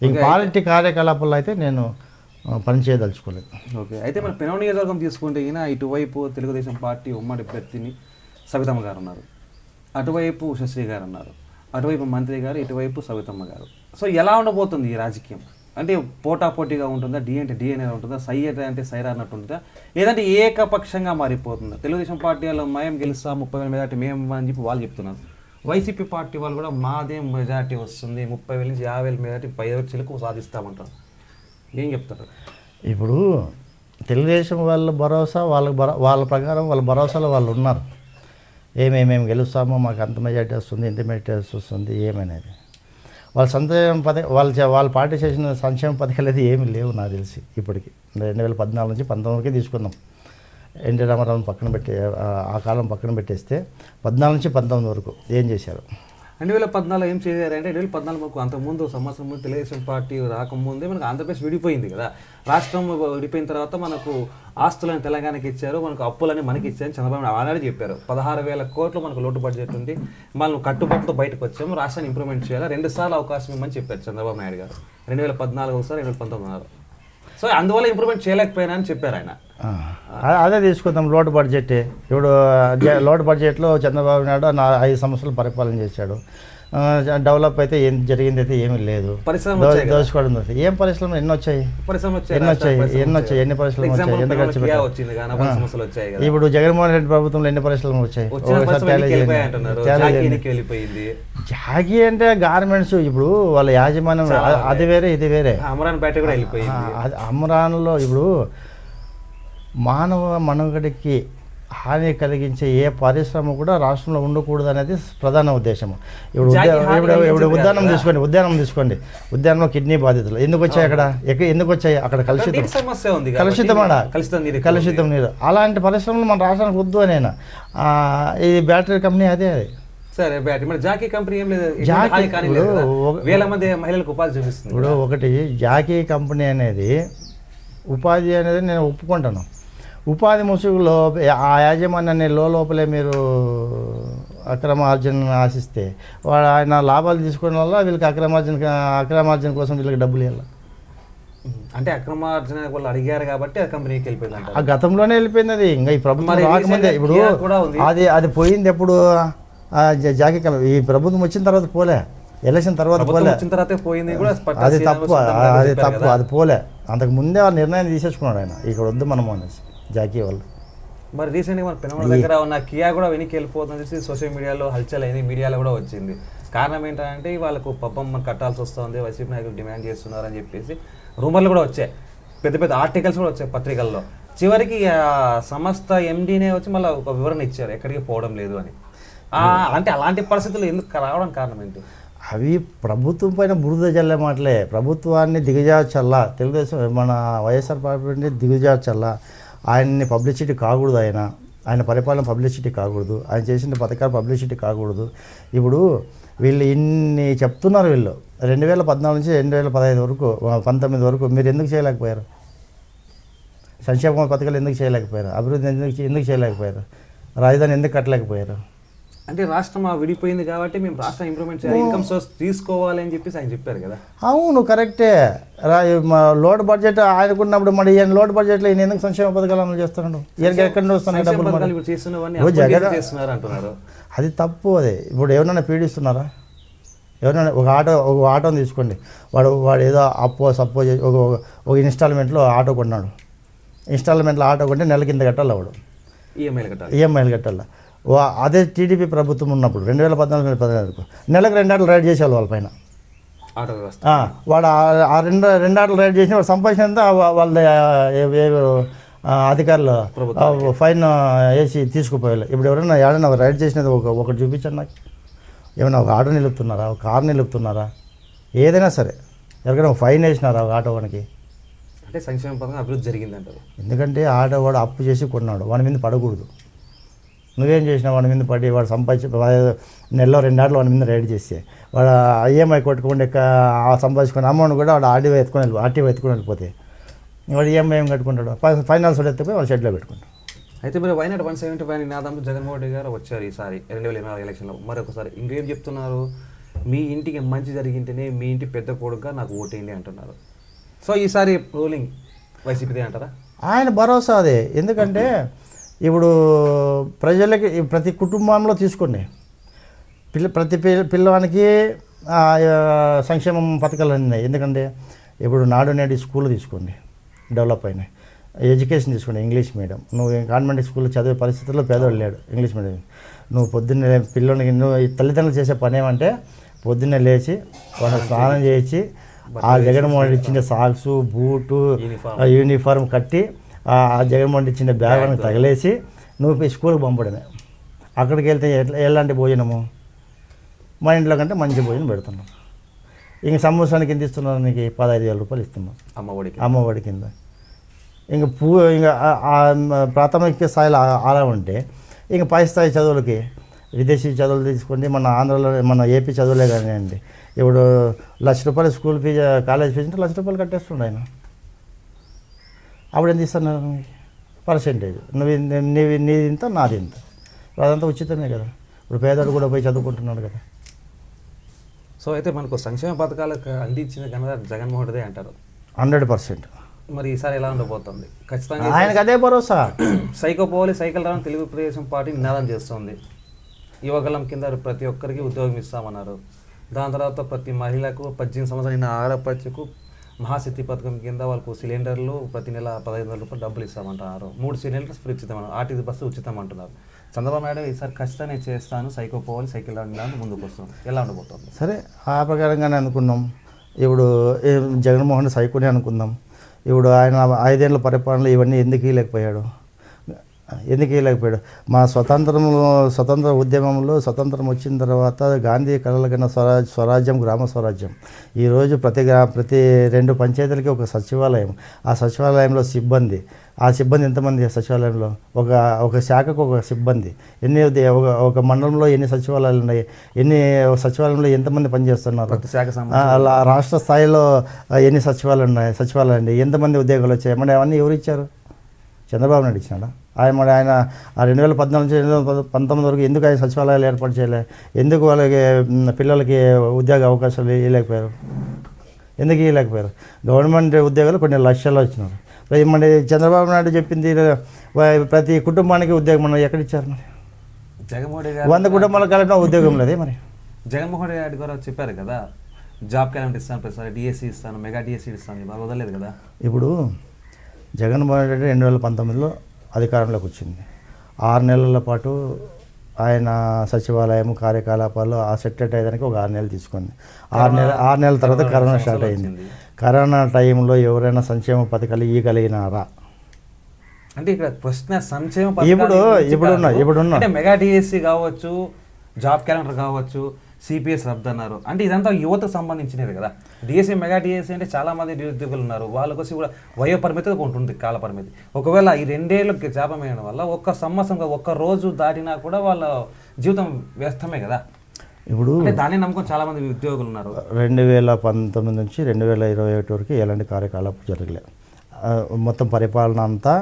Speaker 2: ఈ పార్టీ కార్యకలాపాల్లో అయితే నేను పనిచేయదలుచుకోలేదు.
Speaker 1: ఓకే, అయితే మన పెనవ నియోజకవర్గం తీసుకుంటే ఈయన ఇటువైపు తెలుగుదేశం పార్టీ ఉమ్మడి అభ్యర్థిని సవితమ్మ గారు ఉన్నారు, అటువైపు ఉషశ్రీ గారు ఉన్నారు, అటువైపు మంత్రి గారు, ఇటువైపు సవితమ్మ గారు. సో ఎలా ఉండబోతుంది ఈ రాజకీయం? అంటే పోటాపోటీగా ఉంటుందా? డి అంటే డి అనేది ఉంటుందా? సై అంటే సైరా అన్నట్టు ఉంటుందా? లేదంటే ఏకపక్షంగా మారిపోతుందా? తెలుగుదేశం పార్టీ వాళ్ళు మేము గెలుస్తాం 30,000 మెజార్టీ మేము అని చెప్పి వాళ్ళు చెప్తున్నారు. వైసీపీ పార్టీ వాళ్ళు కూడా మాదే మెజార్టీ వస్తుంది, 30,000 నుంచి 50,000 మెజార్టీ 5 చిలకు సాధిస్తామంటారు. ఏం చెప్తారు?
Speaker 2: ఇప్పుడు తెలుగుదేశం వాళ్ళ భరోసా వాళ్ళ ప్రకారం వాళ్ళ భరోసాలో వాళ్ళు ఉన్నారు. ఏమేమేమి గెలుస్తామో మాకు అంత మెజార్టీ వస్తుంది ఇంత మెజార్టీ వస్తుంది ఏమనేది వాళ్ళ సంక్షేమ వాళ్ళు పార్టీ చేసిన సంక్షేమ పథకాలు అయితే ఏమీ లేవు నాకు తెలిసి ఇప్పటికి 2014 నుంచి 19 తీసుకుందాం. ఎన్టీ రామారావుని పక్కన పెట్టి ఆ కాలం పక్కన పెట్టేస్తే 14 నుంచి 19 వరకు ఏం చేశారు?
Speaker 1: 2014 ఏం చేశారంటే 2014 మనకు అంతకుముందు సంవత్సరం ముందు తెలుగుదేశం పార్టీ రాకముందే మనకు ఆంధ్రప్రదేశ్ విడిపోయింది కదా. రాష్ట్రం విడిపోయిన తర్వాత మనకు ఆస్తులను తెలంగాణకి ఇచ్చారు, మనకు అప్పులని మనకి ఇచ్చారని చంద్రబాబు నాయుడు ఆల్రెడీ చెప్పారు. 16,000 కోట్లు మనకు లోటు బడ్జెట్ ఉంది, మనం కట్టుబాటుతో బయటకు వచ్చాము, రాష్ట్రాన్ని ఇంప్రూవ్మెంట్ చేయాలి, 2 సార్లు అవకాశం ఇవ్వమని చెప్పారు చంద్రబాబు నాయుడు గారు. 2014 ఒకసారి 2019 సో అందువల్ల ఇంప్రూవ్మెంట్ చేయలేకపోయినా అని చెప్పారు ఆయన.
Speaker 2: అదే తీసుకుందాం లోటు బడ్జెట్. ఇప్పుడు లోటు బడ్జెట్లో చంద్రబాబు నాయుడు 5 సంవత్సరాలు పరిపాలన చేశాడు. డెవలప్ అయితే ఏం జరిగింది అయితే ఏమీ లేదు. దోచుకోవడం ఏం పరిశ్రమలు ఎన్ని వచ్చాయి? ఎన్ని పరిశ్రమలు వచ్చాయి? ఎంత ఖర్చు పెట్టారు? ఇప్పుడు జగన్మోహన్ రెడ్డి ప్రభుత్వంలో ఎన్ని పరిశ్రమలు వచ్చాయి? జాగీ అంటే గార్మెంట్స్ ఇప్పుడు వాళ్ళ యాజమాన్యం అది వేరే ఇది వేరే.
Speaker 1: అమరాన్ పేట కూడా వెళ్ళిపోయింది.
Speaker 2: అమరాన్లో ఇప్పుడు మానవ మనుగడకి హాని కలిగించే ఏ పరిశ్రమ కూడా రాష్ట్రంలో ఉండకూడదు అనేది ప్రధాన ఉద్దేశం. ఇప్పుడు ఉద్యానం తీసుకోండి. ఉద్యానంలో కిడ్నీ బాధితులు ఎందుకు వచ్చాయి? ఎందుకు వచ్చాయి? అక్కడ కలుషితం నీరు. అలాంటి పరిశ్రమలు మన రాష్ట్రానికి వద్దు అని ఇది బ్యాటరీ కంపెనీ అదే
Speaker 1: సరే బ్యాటరీ మరి జాకీ కంపెనీ ఏం లేదు, వేల మంది మహిళలకు ఉపాధి చూపిస్తుంది.
Speaker 2: ఇప్పుడు ఒకటి జాకీ కంపెనీ అనేది ఉపాధి అనేది నేను ఒప్పుకుంటాను. ఉపాధి ముసుగులో ఆ యాజమాన్యాన్ని లోపలే మీరు అక్రమార్జన ఆశిస్తే ఆయన లాభాలు తీసుకోవడం వల్ల వీళ్ళకి అక్రమార్జన కోసం వీళ్ళకి డబ్బులు ఇవ్వాలి.
Speaker 1: అంటే అక్రమార్జన వాళ్ళు అడిగారు కాబట్టి ఆ కంపెనీకి వెళ్ళిపోయింది.
Speaker 2: ఆ గతంలోనే వెళ్ళిపోయింది అది. ఇంకా ఈ ప్రభుత్వం రాకముందే ఇప్పుడు అది పోయింది. ఎప్పుడు జాకీ కంపెనీ ఈ ప్రభుత్వం వచ్చిన తర్వాత పోలే, ఎలక్షన్ తర్వాత పోలే, అది తప్పు అది పోలే. అంతకు ముందే వాళ్ళు నిర్ణయం తీసేసుకున్నాడు ఆయన ఇక్కడ వద్దు మనము అనేసి జాకీ వాళ్ళు.
Speaker 1: మరి రీసెంట్గా మన పెనమల దగ్గర ఉన్న కియా కూడా వెనక్కి వెళ్ళిపోతుంది సోషల్ మీడియాలో హల్చల్ అయింది, మీడియాలో కూడా వచ్చింది. కారణం ఏంటంటే వాళ్ళకు పాపం మనం కట్టాల్సి వస్తుంది, వైసీపీ నాయకులు డిమాండ్ చేస్తున్నారని చెప్పేసి రూమర్లు కూడా వచ్చాయి, పెద్ద పెద్ద ఆర్టికల్స్ కూడా వచ్చాయి పత్రికల్లో. చివరికి సంస్థ ఎండీనే వచ్చి మళ్ళీ ఒక వివరణ ఇచ్చారు ఎక్కడికి పోవడం లేదు అని. అంటే అలాంటి పరిస్థితులు ఎందుకు రావడానికి కారణం ఏంటి?
Speaker 2: అవి ప్రభుత్వం పైన బురద జల్లే మాటలే. ప్రభుత్వాన్ని దిగజార్చల్లా, తెలుగుదేశం మన వైఎస్ఆర్ పార్టీ దిగజార్చల్లా. ఆయన్ని పబ్లిసిటీ కాకూడదు, ఆయన పరిపాలన పబ్లిసిటీ కాకూడదు, ఆయన చేసిన పథకాలు పబ్లిసిటీ కాకూడదు. ఇప్పుడు వీళ్ళు ఇన్ని చెప్తున్నారు, వీళ్ళు 2014 నుంచి 2015 వరకు 19 వరకు మీరు ఎందుకు చేయలేకపోయారు? సంక్షేమ పథకాలు ఎందుకు చేయలేకపోయారు? అభివృద్ధి ఎందుకు చేయలేకపోయారు? రాజధాని ఎందుకు కట్టలేకపోయారు?
Speaker 1: అంటే రాష్ట్రం విడిపోయింది కాబట్టి మేము రాష్ట్రం ఇంప్రూవ్మెంట్ చేయాలి, ఇన్కమ్ సోర్స్ తీసుకోవాలి అని చెప్పేసి ఆయన చెప్పారు కదా.
Speaker 2: అవును కరెక్టే. లోడ్ బడ్జెట్ ఆయనకున్నప్పుడు మరి ఈయన లోడ్ బడ్జెట్లో ఈయన ఎందుకు సంక్షేమ పథకాలు అమలు చేస్తున్నాడు? ఈయనకి ఎక్కడి నుంచి వస్తున్నాయి డబ్బులు?
Speaker 1: అంటున్నారు
Speaker 2: అది తప్పు. అది ఇప్పుడు ఎవరైనా పీడిస్తున్నారా? ఎవరైనా ఒక ఆటోని తీసుకోండి, వాడు ఏదో సపోజ్ ఒక ఇన్స్టాల్మెంట్లో ఆటో కొన్నాడు. ఇన్స్టాల్మెంట్లో ఆటో కొంటే నెల కింద కట్టాలి, వాడు ఈఎంఐలు కట్టాలి. అదే టీడీపీ ప్రభుత్వం ఉన్నప్పుడు 2014-2015 నెలకు 2 ఆటలు రైడ్ చేసేవాళ్ళు వాళ్ళ పైన. వాడు ఆ రెండు ఆటలు రైడ్ చేసిన వాడు సంపాదించినంత వాళ్ళ అధికారులు ఫైన్ వేసి తీసుకుపోయాలి. ఇప్పుడు ఎవరైనా రైడ్ చేసినది ఒకటి చూపించండి నాకు. ఏమైనా ఒక ఆటో నిలుపుతున్నారా, ఒక కారు నిలుపుతున్నారా, ఏదైనా సరే ఎవరికైనా ఫైన్ వేసినారా ఒక ఆటో వానికి?
Speaker 1: అంటే సంక్షేమ పథకం అభివృద్ధి జరిగిందంటారు.
Speaker 2: ఎందుకంటే ఆటో వాడు అప్పు చేసి కొన్నాడు, వాడి మీద పడకూడదు. నువ్వేం చేసినావు? వాడి మీద పడి వాడు సంపాదించి నెలలో 2 ఆటలు వాడి మీద రైడ్ చేస్తే వాడు ఈఎంఐ కొట్టుకుంటే సంపాదించుకున్న అమౌంట్ కూడా వాడు ఆర్టీఓ ఎత్తుకొని వెళ్ళిపోతే వాడు ఈఎంఐ ఏం కట్టుకుంటాడు? ఫైనాన్స్ వాడు ఎత్తుకుపోయి వాడు షెడ్లో పెట్టుకుంటాడు.
Speaker 1: అయితే మీరు వైనాడు 175 నినాదంతో జగన్మోహన్ రెడ్డి గారు వచ్చారు ఈసారి 2024 ఎలక్షన్లో. మరొకసారి ఇంకేం చెప్తున్నారు? మీ ఇంటికి మంచి జరిగింటేనే మీ ఇంటి పెద్ద కొడుకుగా నాకు ఓటేయండి అంటున్నారు. సో ఈసారి రూలింగ్ వైసీపీదే అంటారా?
Speaker 2: ఆయన భరోసా అదే. ఎందుకంటే ఇప్పుడు ప్రజలకి ప్రతి కుటుంబంలో తీసుకోండి, ప్రతి పిల్లవానికి సంక్షేమం పథకాలు ఉన్నాయి. ఎందుకంటే ఇప్పుడు నాడు నేడు స్కూల్ తీసుకోండి, డెవలప్ అయినాయి. ఎడ్యుకేషన్ తీసుకోండి, ఇంగ్లీష్ మీడియం. నువ్వు కాన్వెంట్ స్కూల్లో చదివే పరిస్థితుల్లో పేదవాళ్ళు లేడు, ఇంగ్లీష్ మీడియం. నువ్వు పొద్దున్నే పిల్లలకి నువ్వు తల్లిదండ్రులు చేసే పని ఏమంటే పొద్దున్నే లేచి వాళ్ళకి స్నానం చేయించి ఆ జగన్మోహన్ రెడ్డి ఇచ్చిన సాక్సు బూటు యూనిఫామ్ కట్టి ఆ జగన్మోహన్ రెడ్డి ఇచ్చిన బ్యాగ్ తగిలేసి నువ్వు స్కూల్కి పంపడమే. అక్కడికి వెళ్తే ఎలాంటి భోజనము, మన ఇంట్లో కంటే మంచి భోజనం పెడుతున్నాం. ఇంక సంవత్సరానికి ఎంత ఇస్తున్నారు? నీకు 15,000 రూపాయలు ఇస్తున్నాం అమ్మఒడి కింద. ఇంకా ఇంకా ప్రాథమిక స్థాయిలో అలా ఉంటే ఇంక పై స్థాయి చదువులకి విదేశీ చదువులు తీసుకోండి, మన ఆంధ్రలో మన ఏపీ చదువులే కానివ్వండి. ఇప్పుడు ₹1,00,000 స్కూల్ ఫీజు, కాలేజ్ ఫీజు అంటే ₹1,00,000 కట్టేస్తుండే ఆయన. అప్పుడు ఎంత ఇస్తున్నారు? పర్సెంటేజ్ నీది ఇంత, నాది ఇంత. అదంతా ఉచితమే కదా. ఇప్పుడు పేదడు కూడా పోయి చదువుకుంటున్నాడు కదా.
Speaker 1: సో అయితే మనకు సంక్షేమ పథకాలకు అందించిన ఘనత జగన్మోహన్ రెడ్డి అంటారు
Speaker 2: 100%.
Speaker 1: మరి ఈసారి ఎలా ఉండబోతుంది? ఖచ్చితంగా
Speaker 2: ఆయనకు అదే భరోసా.
Speaker 1: సైకోపోవాలి సైకిల్ రావడం తెలుగుదేశం పార్టీ నినాదం చేస్తుంది. యువగలం కింద ప్రతి ఒక్కరికి ఉద్యోగం ఇస్తామన్నారు. దాని తర్వాత ప్రతి మహిళకు 18 సంవత్సరాల ఆడపడుచుకు మహాశక్తి పథకం కింద వాళ్ళకు సిలిండర్లు ప్రతి నెల ₹15,000 డబ్బులు ఇస్తామంటున్నారు. 3 సిలిండర్స్ ఫ్రీ ఉచితం, ఆర్టీసీ బస్సు ఉచితం అంటున్నారు. చంద్రబాబు నాయుడు ఈసారి ఖచ్చితంగా నేను చేస్తాను, సైకోపోవాలి సైకిల్ రావడం ముందుకు వస్తాం. ఎలా ఉండబోతుంది?
Speaker 2: సరే, ఆ ప్రకారంగానే అనుకున్నాం. ఇప్పుడు జగన్మోహన్ సైకోనే అనుకుందాం. ఇప్పుడు ఆయన 5 ఏళ్ళ పరిపాలనలో ఇవన్నీ ఎందుకు ఇవ్వలేకపోయాడు? మా స్వతంత్ర ఉద్యమంలో స్వతంత్రం వచ్చిన తర్వాత గాంధీ కలలుగన్న స్వరాజ్యం, గ్రామ స్వరాజ్యం. ఈరోజు ప్రతి 2 పంచాయతీలకి ఒక సచివాలయం. ఆ సచివాలయంలో సిబ్బంది, ఆ సిబ్బంది ఎంతమంది? సచివాలయంలో ఒక శాఖకు ఒక సిబ్బంది. ఒక మండలంలో ఎన్ని సచివాలయాలు ఉన్నాయి? సచివాలయంలో ఎంతమంది పనిచేస్తున్నారు? అలా రాష్ట్ర స్థాయిలో ఎన్ని సచివాలయాలు ఉన్నాయి? ఎంతమంది ఉద్యోగాలు వచ్చాయి? మరి అవన్నీ ఎవరు ఇచ్చారు? చంద్రబాబు నాయుడు ఇచ్చినాడా? ఆయన 2014 నుంచి 2019 వరకు ఎందుకు ఆయన సచివాలయాలు ఏర్పాటు చేయలే? ఎందుకు వాళ్ళకి పిల్లలకి ఉద్యోగ అవకాశాలు ఇవ్వలేకపోయారు? ఎందుకు ఇవ్వలేకపోయారు? గవర్నమెంట్ ఉద్యోగాలు కొన్ని లక్షల్లో వచ్చినారు. మరి చంద్రబాబు నాయుడు చెప్పింది ప్రతి కుటుంబానికి ఉద్యోగం మనం ఎక్కడిచ్చారు? మరి
Speaker 1: జగన్మోహన్
Speaker 2: 100 కుటుంబాలకు కలిపిన ఉద్యోగం లేదే. మరి
Speaker 1: జగన్మోహన్ రెడ్డి గారు చెప్పారు కదా, జాబ్ క్యాలెండర్ ఇస్తాను, ప్రతిసారి డిఎస్సి ఇస్తాను, మెగా డిఎస్సి ఇస్తాను, బాగా వదలలేదు కదా.
Speaker 2: ఇప్పుడు జగన్మోహన్ రెడ్డి 2019లో అధికారంలోకి వచ్చింది. 6 నెలల పాటు ఆయన సచివాలయం కార్యకలాపాలు ఆ సెక్రటరీ అయ్యేదానికి ఒక 6 నెలలు తీసుకుంది. 6 నెలల తర్వాత కరోనా స్టార్ట్ అయింది. కరోనా టైంలో ఎవరైనా సంక్షేమ పథకాలు ఇవ్వగలిగినారా?
Speaker 1: అంటే ఇక్కడ ప్రశ్న సంక్షేమ
Speaker 2: ఇప్పుడున్న
Speaker 1: అంటే మెగా డిఎస్సి కావచ్చు, జాబ్ క్యాలెండర్ కావచ్చు, సిపిఎస్ రద్దు అన్నారు. అంటే ఇదంతా యువతకు సంబంధించినది కదా. డిఎస్సి, మెగా డిఎస్సి అంటే చాలా మంది నిరుద్యోగులు ఉన్నారు. వాళ్ళకి వచ్చి కూడా వయో పరిమితి ఉంటుంది, కాల పరిమితి. ఒకవేళ ఈ 2 ఏళ్ళు జాపమేయడం వల్ల ఒక్క సంవత్సరం, ఒక్క రోజు దాటినా కూడా వాళ్ళ జీవితం వ్యస్తమే కదా.
Speaker 2: ఇప్పుడు
Speaker 1: దాన్ని నమ్ముకొని చాలా మంది ఉద్యోగులు ఉన్నారు.
Speaker 2: 2019 నుంచి 2021 వరకు ఎలాంటి కార్యకలాపాలు జరగలేదు. మొత్తం పరిపాలన అంతా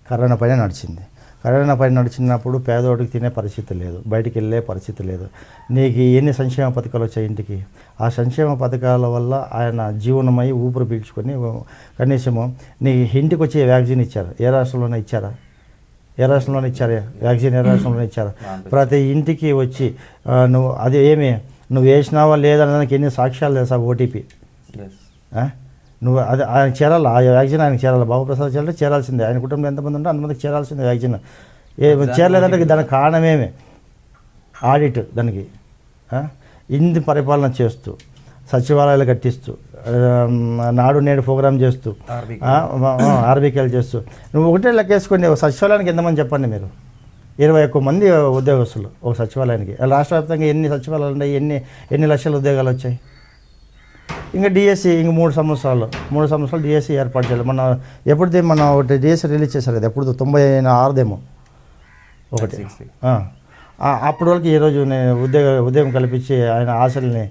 Speaker 2: కరోనా పైన నడిచింది. కరోనా పైన నడిచినప్పుడు పేదోడికి తినే పరిస్థితి లేదు, బయటికి వెళ్ళే పరిస్థితి లేదు. నీకు ఎన్ని సంక్షేమ పథకాలు వచ్చాయి ఇంటికి? ఆ సంక్షేమ పథకాల వల్ల ఆయన జీవనమై ఊపిరి పీల్చుకొని కనీసము నీ ఇంటికి వచ్చి వ్యాక్సిన్ ఇచ్చారు. ఏ రాష్ట్రంలోనే ఇచ్చారా? వ్యాక్సిన్ ఏ రాష్ట్రంలోనే ఇచ్చారా? ప్రతి ఇంటికి వచ్చి నువ్వు వేసినావా లేదనడానికి ఎన్ని సాక్ష్యాలు తెలుసా? ఓటీపీ నువ్వు అది ఆయన చేరాలి, ఆ వ్యాక్సిన్ ఆయనకు చేరాలి. బాబుప్రసాద్ చేరాల్సిందే. ఆయన కుటుంబంలో ఎంతమంది ఉంటే అంతమందికి చేరాల్సిందే వ్యాక్సిన్. చేరలేదంటే దానికి కారణమేమి? ఆడిట్. దానికి ఇంది పరిపాలన చేస్తూ, సచివాలయాలు కట్టిస్తూ, నాడు నేడు ప్రోగ్రామ్ చేస్తూ, ఆర్బీకేలు చేస్తూ, నువ్వు ఒకటే లెక్కేసుకొని సచివాలయానికి ఎంతమంది చెప్పండి మీరు? 21 మంది ఉద్యోగస్తులు ఒక సచివాలయానికి. రాష్ట్ర వ్యాప్తంగా ఎన్ని సచివాలయాలు ఉన్నాయి? ఎన్ని లక్షల ఉద్యోగాలు వచ్చాయి? ఇంకా డిఎస్సి ఇంక 3 సంవత్సరాలు డిఎస్సి ఏర్పాటు చేయాలి. మన ఒకటి డిఎస్సి రిలీజ్ చేశారు కదా, ఎప్పుడు 96 ఒకటి. అప్పటి వరకు ఈరోజు నేను ఉద్యోగం కల్పించి ఆయన ఆశల్ని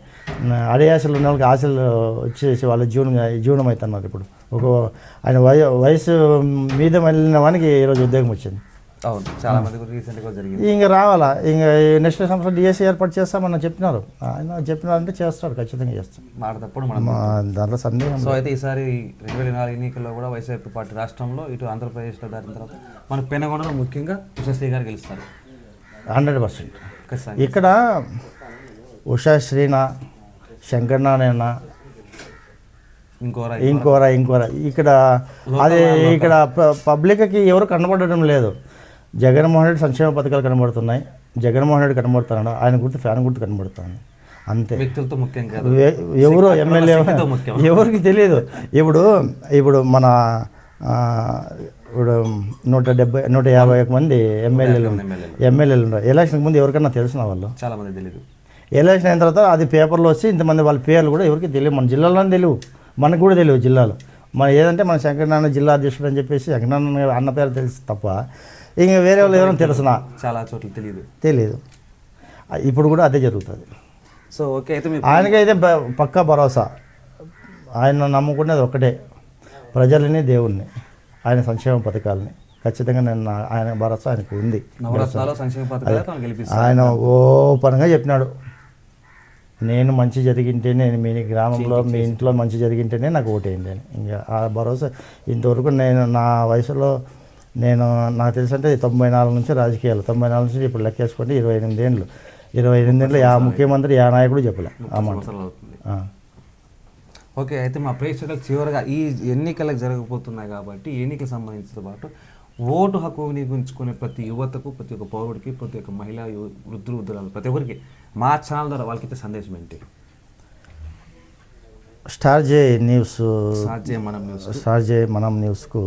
Speaker 2: అడే ఆశలు ఉన్న వాళ్ళకి ఆశలు వచ్చేసి వాళ్ళ జీవనం అవుతున్నారు. ఇప్పుడు ఆయన వయసు మీద వెళ్ళిన వానికి ఈరోజు ఉద్యోగం వచ్చింది.
Speaker 1: అవును, చాలా మంది రీసెంట్గా జరిగింది.
Speaker 2: ఇంకా రావాలా? ఇంకా నెక్స్ట్ సంవత్సరం డిఎస్సి ఏర్పాటు చేస్తామని చెప్పినారు. ఆయన చెప్పినారంటే చేస్తాడు, ఖచ్చితంగా చేస్తాడు. దాంట్లో సందేహం.
Speaker 1: సో అయితే ఈసారి 2024 ఎన్నికల్లో కూడా వైఎస్ఆర్ పార్టీ రాష్ట్రంలో ఇటు ఆంధ్రప్రదేశ్లో దాటిన తర్వాత మన పెనుగొండలో ముఖ్యంగా ఉషశ్రీ గారు గెలుస్తారు
Speaker 2: 100%. ఇక్కడ ఉషశ్రీనా, శంకరనారాయణ, ఇంకోరా ఇక్కడ అదే ఇక్కడ పబ్లిక్కి ఎవరు కనబడడం లేదు. జగన్మోహన్ రెడ్డి సంక్షేమ పథకాలు కనబడుతున్నాయి, జగన్మోహన్ రెడ్డి కనబడుతున్నాడు, ఆయన గుర్తు ఫ్యాన్ గుర్తు కనబడుతుంది అంతే.
Speaker 1: వ్యక్తులతో ముఖ్యం కాదు,
Speaker 2: ఎవరో ఎమ్మెల్యే ఎవరికి తెలియదు. ఇప్పుడు మన ఇప్పుడు 150 మంది ఎమ్మెల్యేలు ఉన్నారు. ఎలక్షన్కి ముందు ఎవరికైనా తెలిసిన వాళ్ళు
Speaker 1: చాలామంది తెలియదు.
Speaker 2: ఎలక్షన్ అయిన తర్వాత అది పేపర్లో వచ్చి ఇంతమంది వాళ్ళ పేర్లు కూడా ఎవరికి తెలియదు. మన జిల్లాలోనే తెలియదు, మనకు కూడా తెలియదు జిల్లాలో. మన ఏదంటే మన శంకరనారాయణ జిల్లా అధ్యక్షుడు అని చెప్పేసి శంకరనారాయణ అన్న పేరు తెలుసు తప్ప ఇంక వేరే వాళ్ళు ఎవరైనా తెలుసునా
Speaker 1: చాలా చోట్ల
Speaker 2: తెలియదు. ఇప్పుడు కూడా అదే జరుగుతుంది.
Speaker 1: సో ఓకే, అయితే
Speaker 2: ఆయనకైతే పక్కా భరోసా. ఆయన నమ్ముకునేది ఒకటే, ప్రజలని దేవుణ్ణి, ఆయన సంక్షేమ పథకాలని. ఖచ్చితంగా నేను ఆయన భరోసా ఆయనకు ఉంది. ఆయన ఓపెన్గా చెప్పినాడు, నేను మంచి జరిగింటేనే, మీ గ్రామంలో మీ ఇంట్లో మంచి జరిగింటేనే నాకు ఓటేయండి అని. ఇంకా ఆ భరోసా ఇంతవరకు నేను నా వయసులో నాకు తెలిసి అంటే 94 నుంచి రాజకీయాలు, 94 నుంచి ఇప్పుడు లెక్కేసుకోండి 28 ఏళ్ళు. 28 ఏళ్ళు యా ముఖ్యమంత్రి యా నాయకుడు చెప్పలే ఆ మాట.
Speaker 1: ఓకే, అయితే మా ప్రేక్షకులు చివరిగా ఈ ఎన్నికలకు జరగబోతున్నాయి కాబట్టి ఎన్నికలకు సంబంధించిన పాటు ఓటు హక్కు వినియోగించుకునే ప్రతి యువతకు, ప్రతి ఒక్క పౌరుడికి, ప్రతి ఒక్క మహిళా వృద్ధురాలు, ప్రతి ఒక్కరికి మా ఛానల్ ద్వారా వాళ్ళకి సందేశం ఏంటి?
Speaker 2: స్టార్ జే మనం న్యూస్కు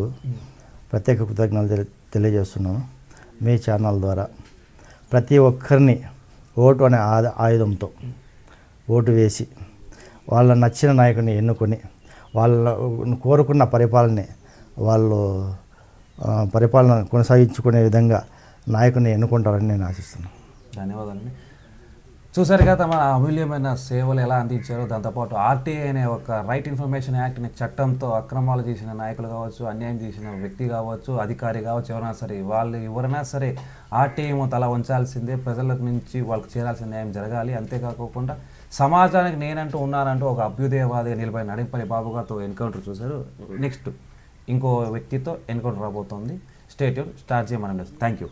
Speaker 2: ప్రత్యేక కృతజ్ఞతలు తెలియజేస్తున్నాను. మీ ఛానల్ ద్వారా ప్రతి ఒక్కరిని ఓటు అనే ఆయుధంతో ఓటు వేసి వాళ్ళ నచ్చిన నాయకుడిని ఎన్నుకొని వాళ్ళ కోరుకున్న పరిపాలన కొనసాగించుకునే విధంగా నాయకుడిని ఎన్నుకుంటారని నేను ఆశిస్తున్నాను.
Speaker 1: ధన్యవాదాలండి. చూసారు కదా తమ అమూల్యమైన సేవలు ఎలా అందించారో. దాంతోపాటు ఆర్టీఐ అనే ఒక రైట్ ఇన్ఫర్మేషన్ యాక్ట్ అనే చట్టంతో అక్రమాలు చేసిన నాయకులు కావచ్చు, అన్యాయం చేసిన వ్యక్తి కావచ్చు, అధికారి కావచ్చు, ఎవరైనా సరే ఆర్టీఐ తల వంచాల్సిందే. ప్రజల నుంచి వాళ్ళకి చేరాల్సిన న్యాయం జరగాలి. అంతేకాకుండా సమాజానికి నేనంటూ ఉన్నానంటూ ఒక అభ్యుదయవాదిగా నిలబడి నడింపల్లి బాబు గారితో ఎన్కౌంటర్ చూశారు. నెక్స్ట్ ఇంకో వ్యక్తితో ఎన్కౌంటర్ రాబోతోంది. స్టే ట్యూన్, స్టార్ట్ చేయమని. Thank you.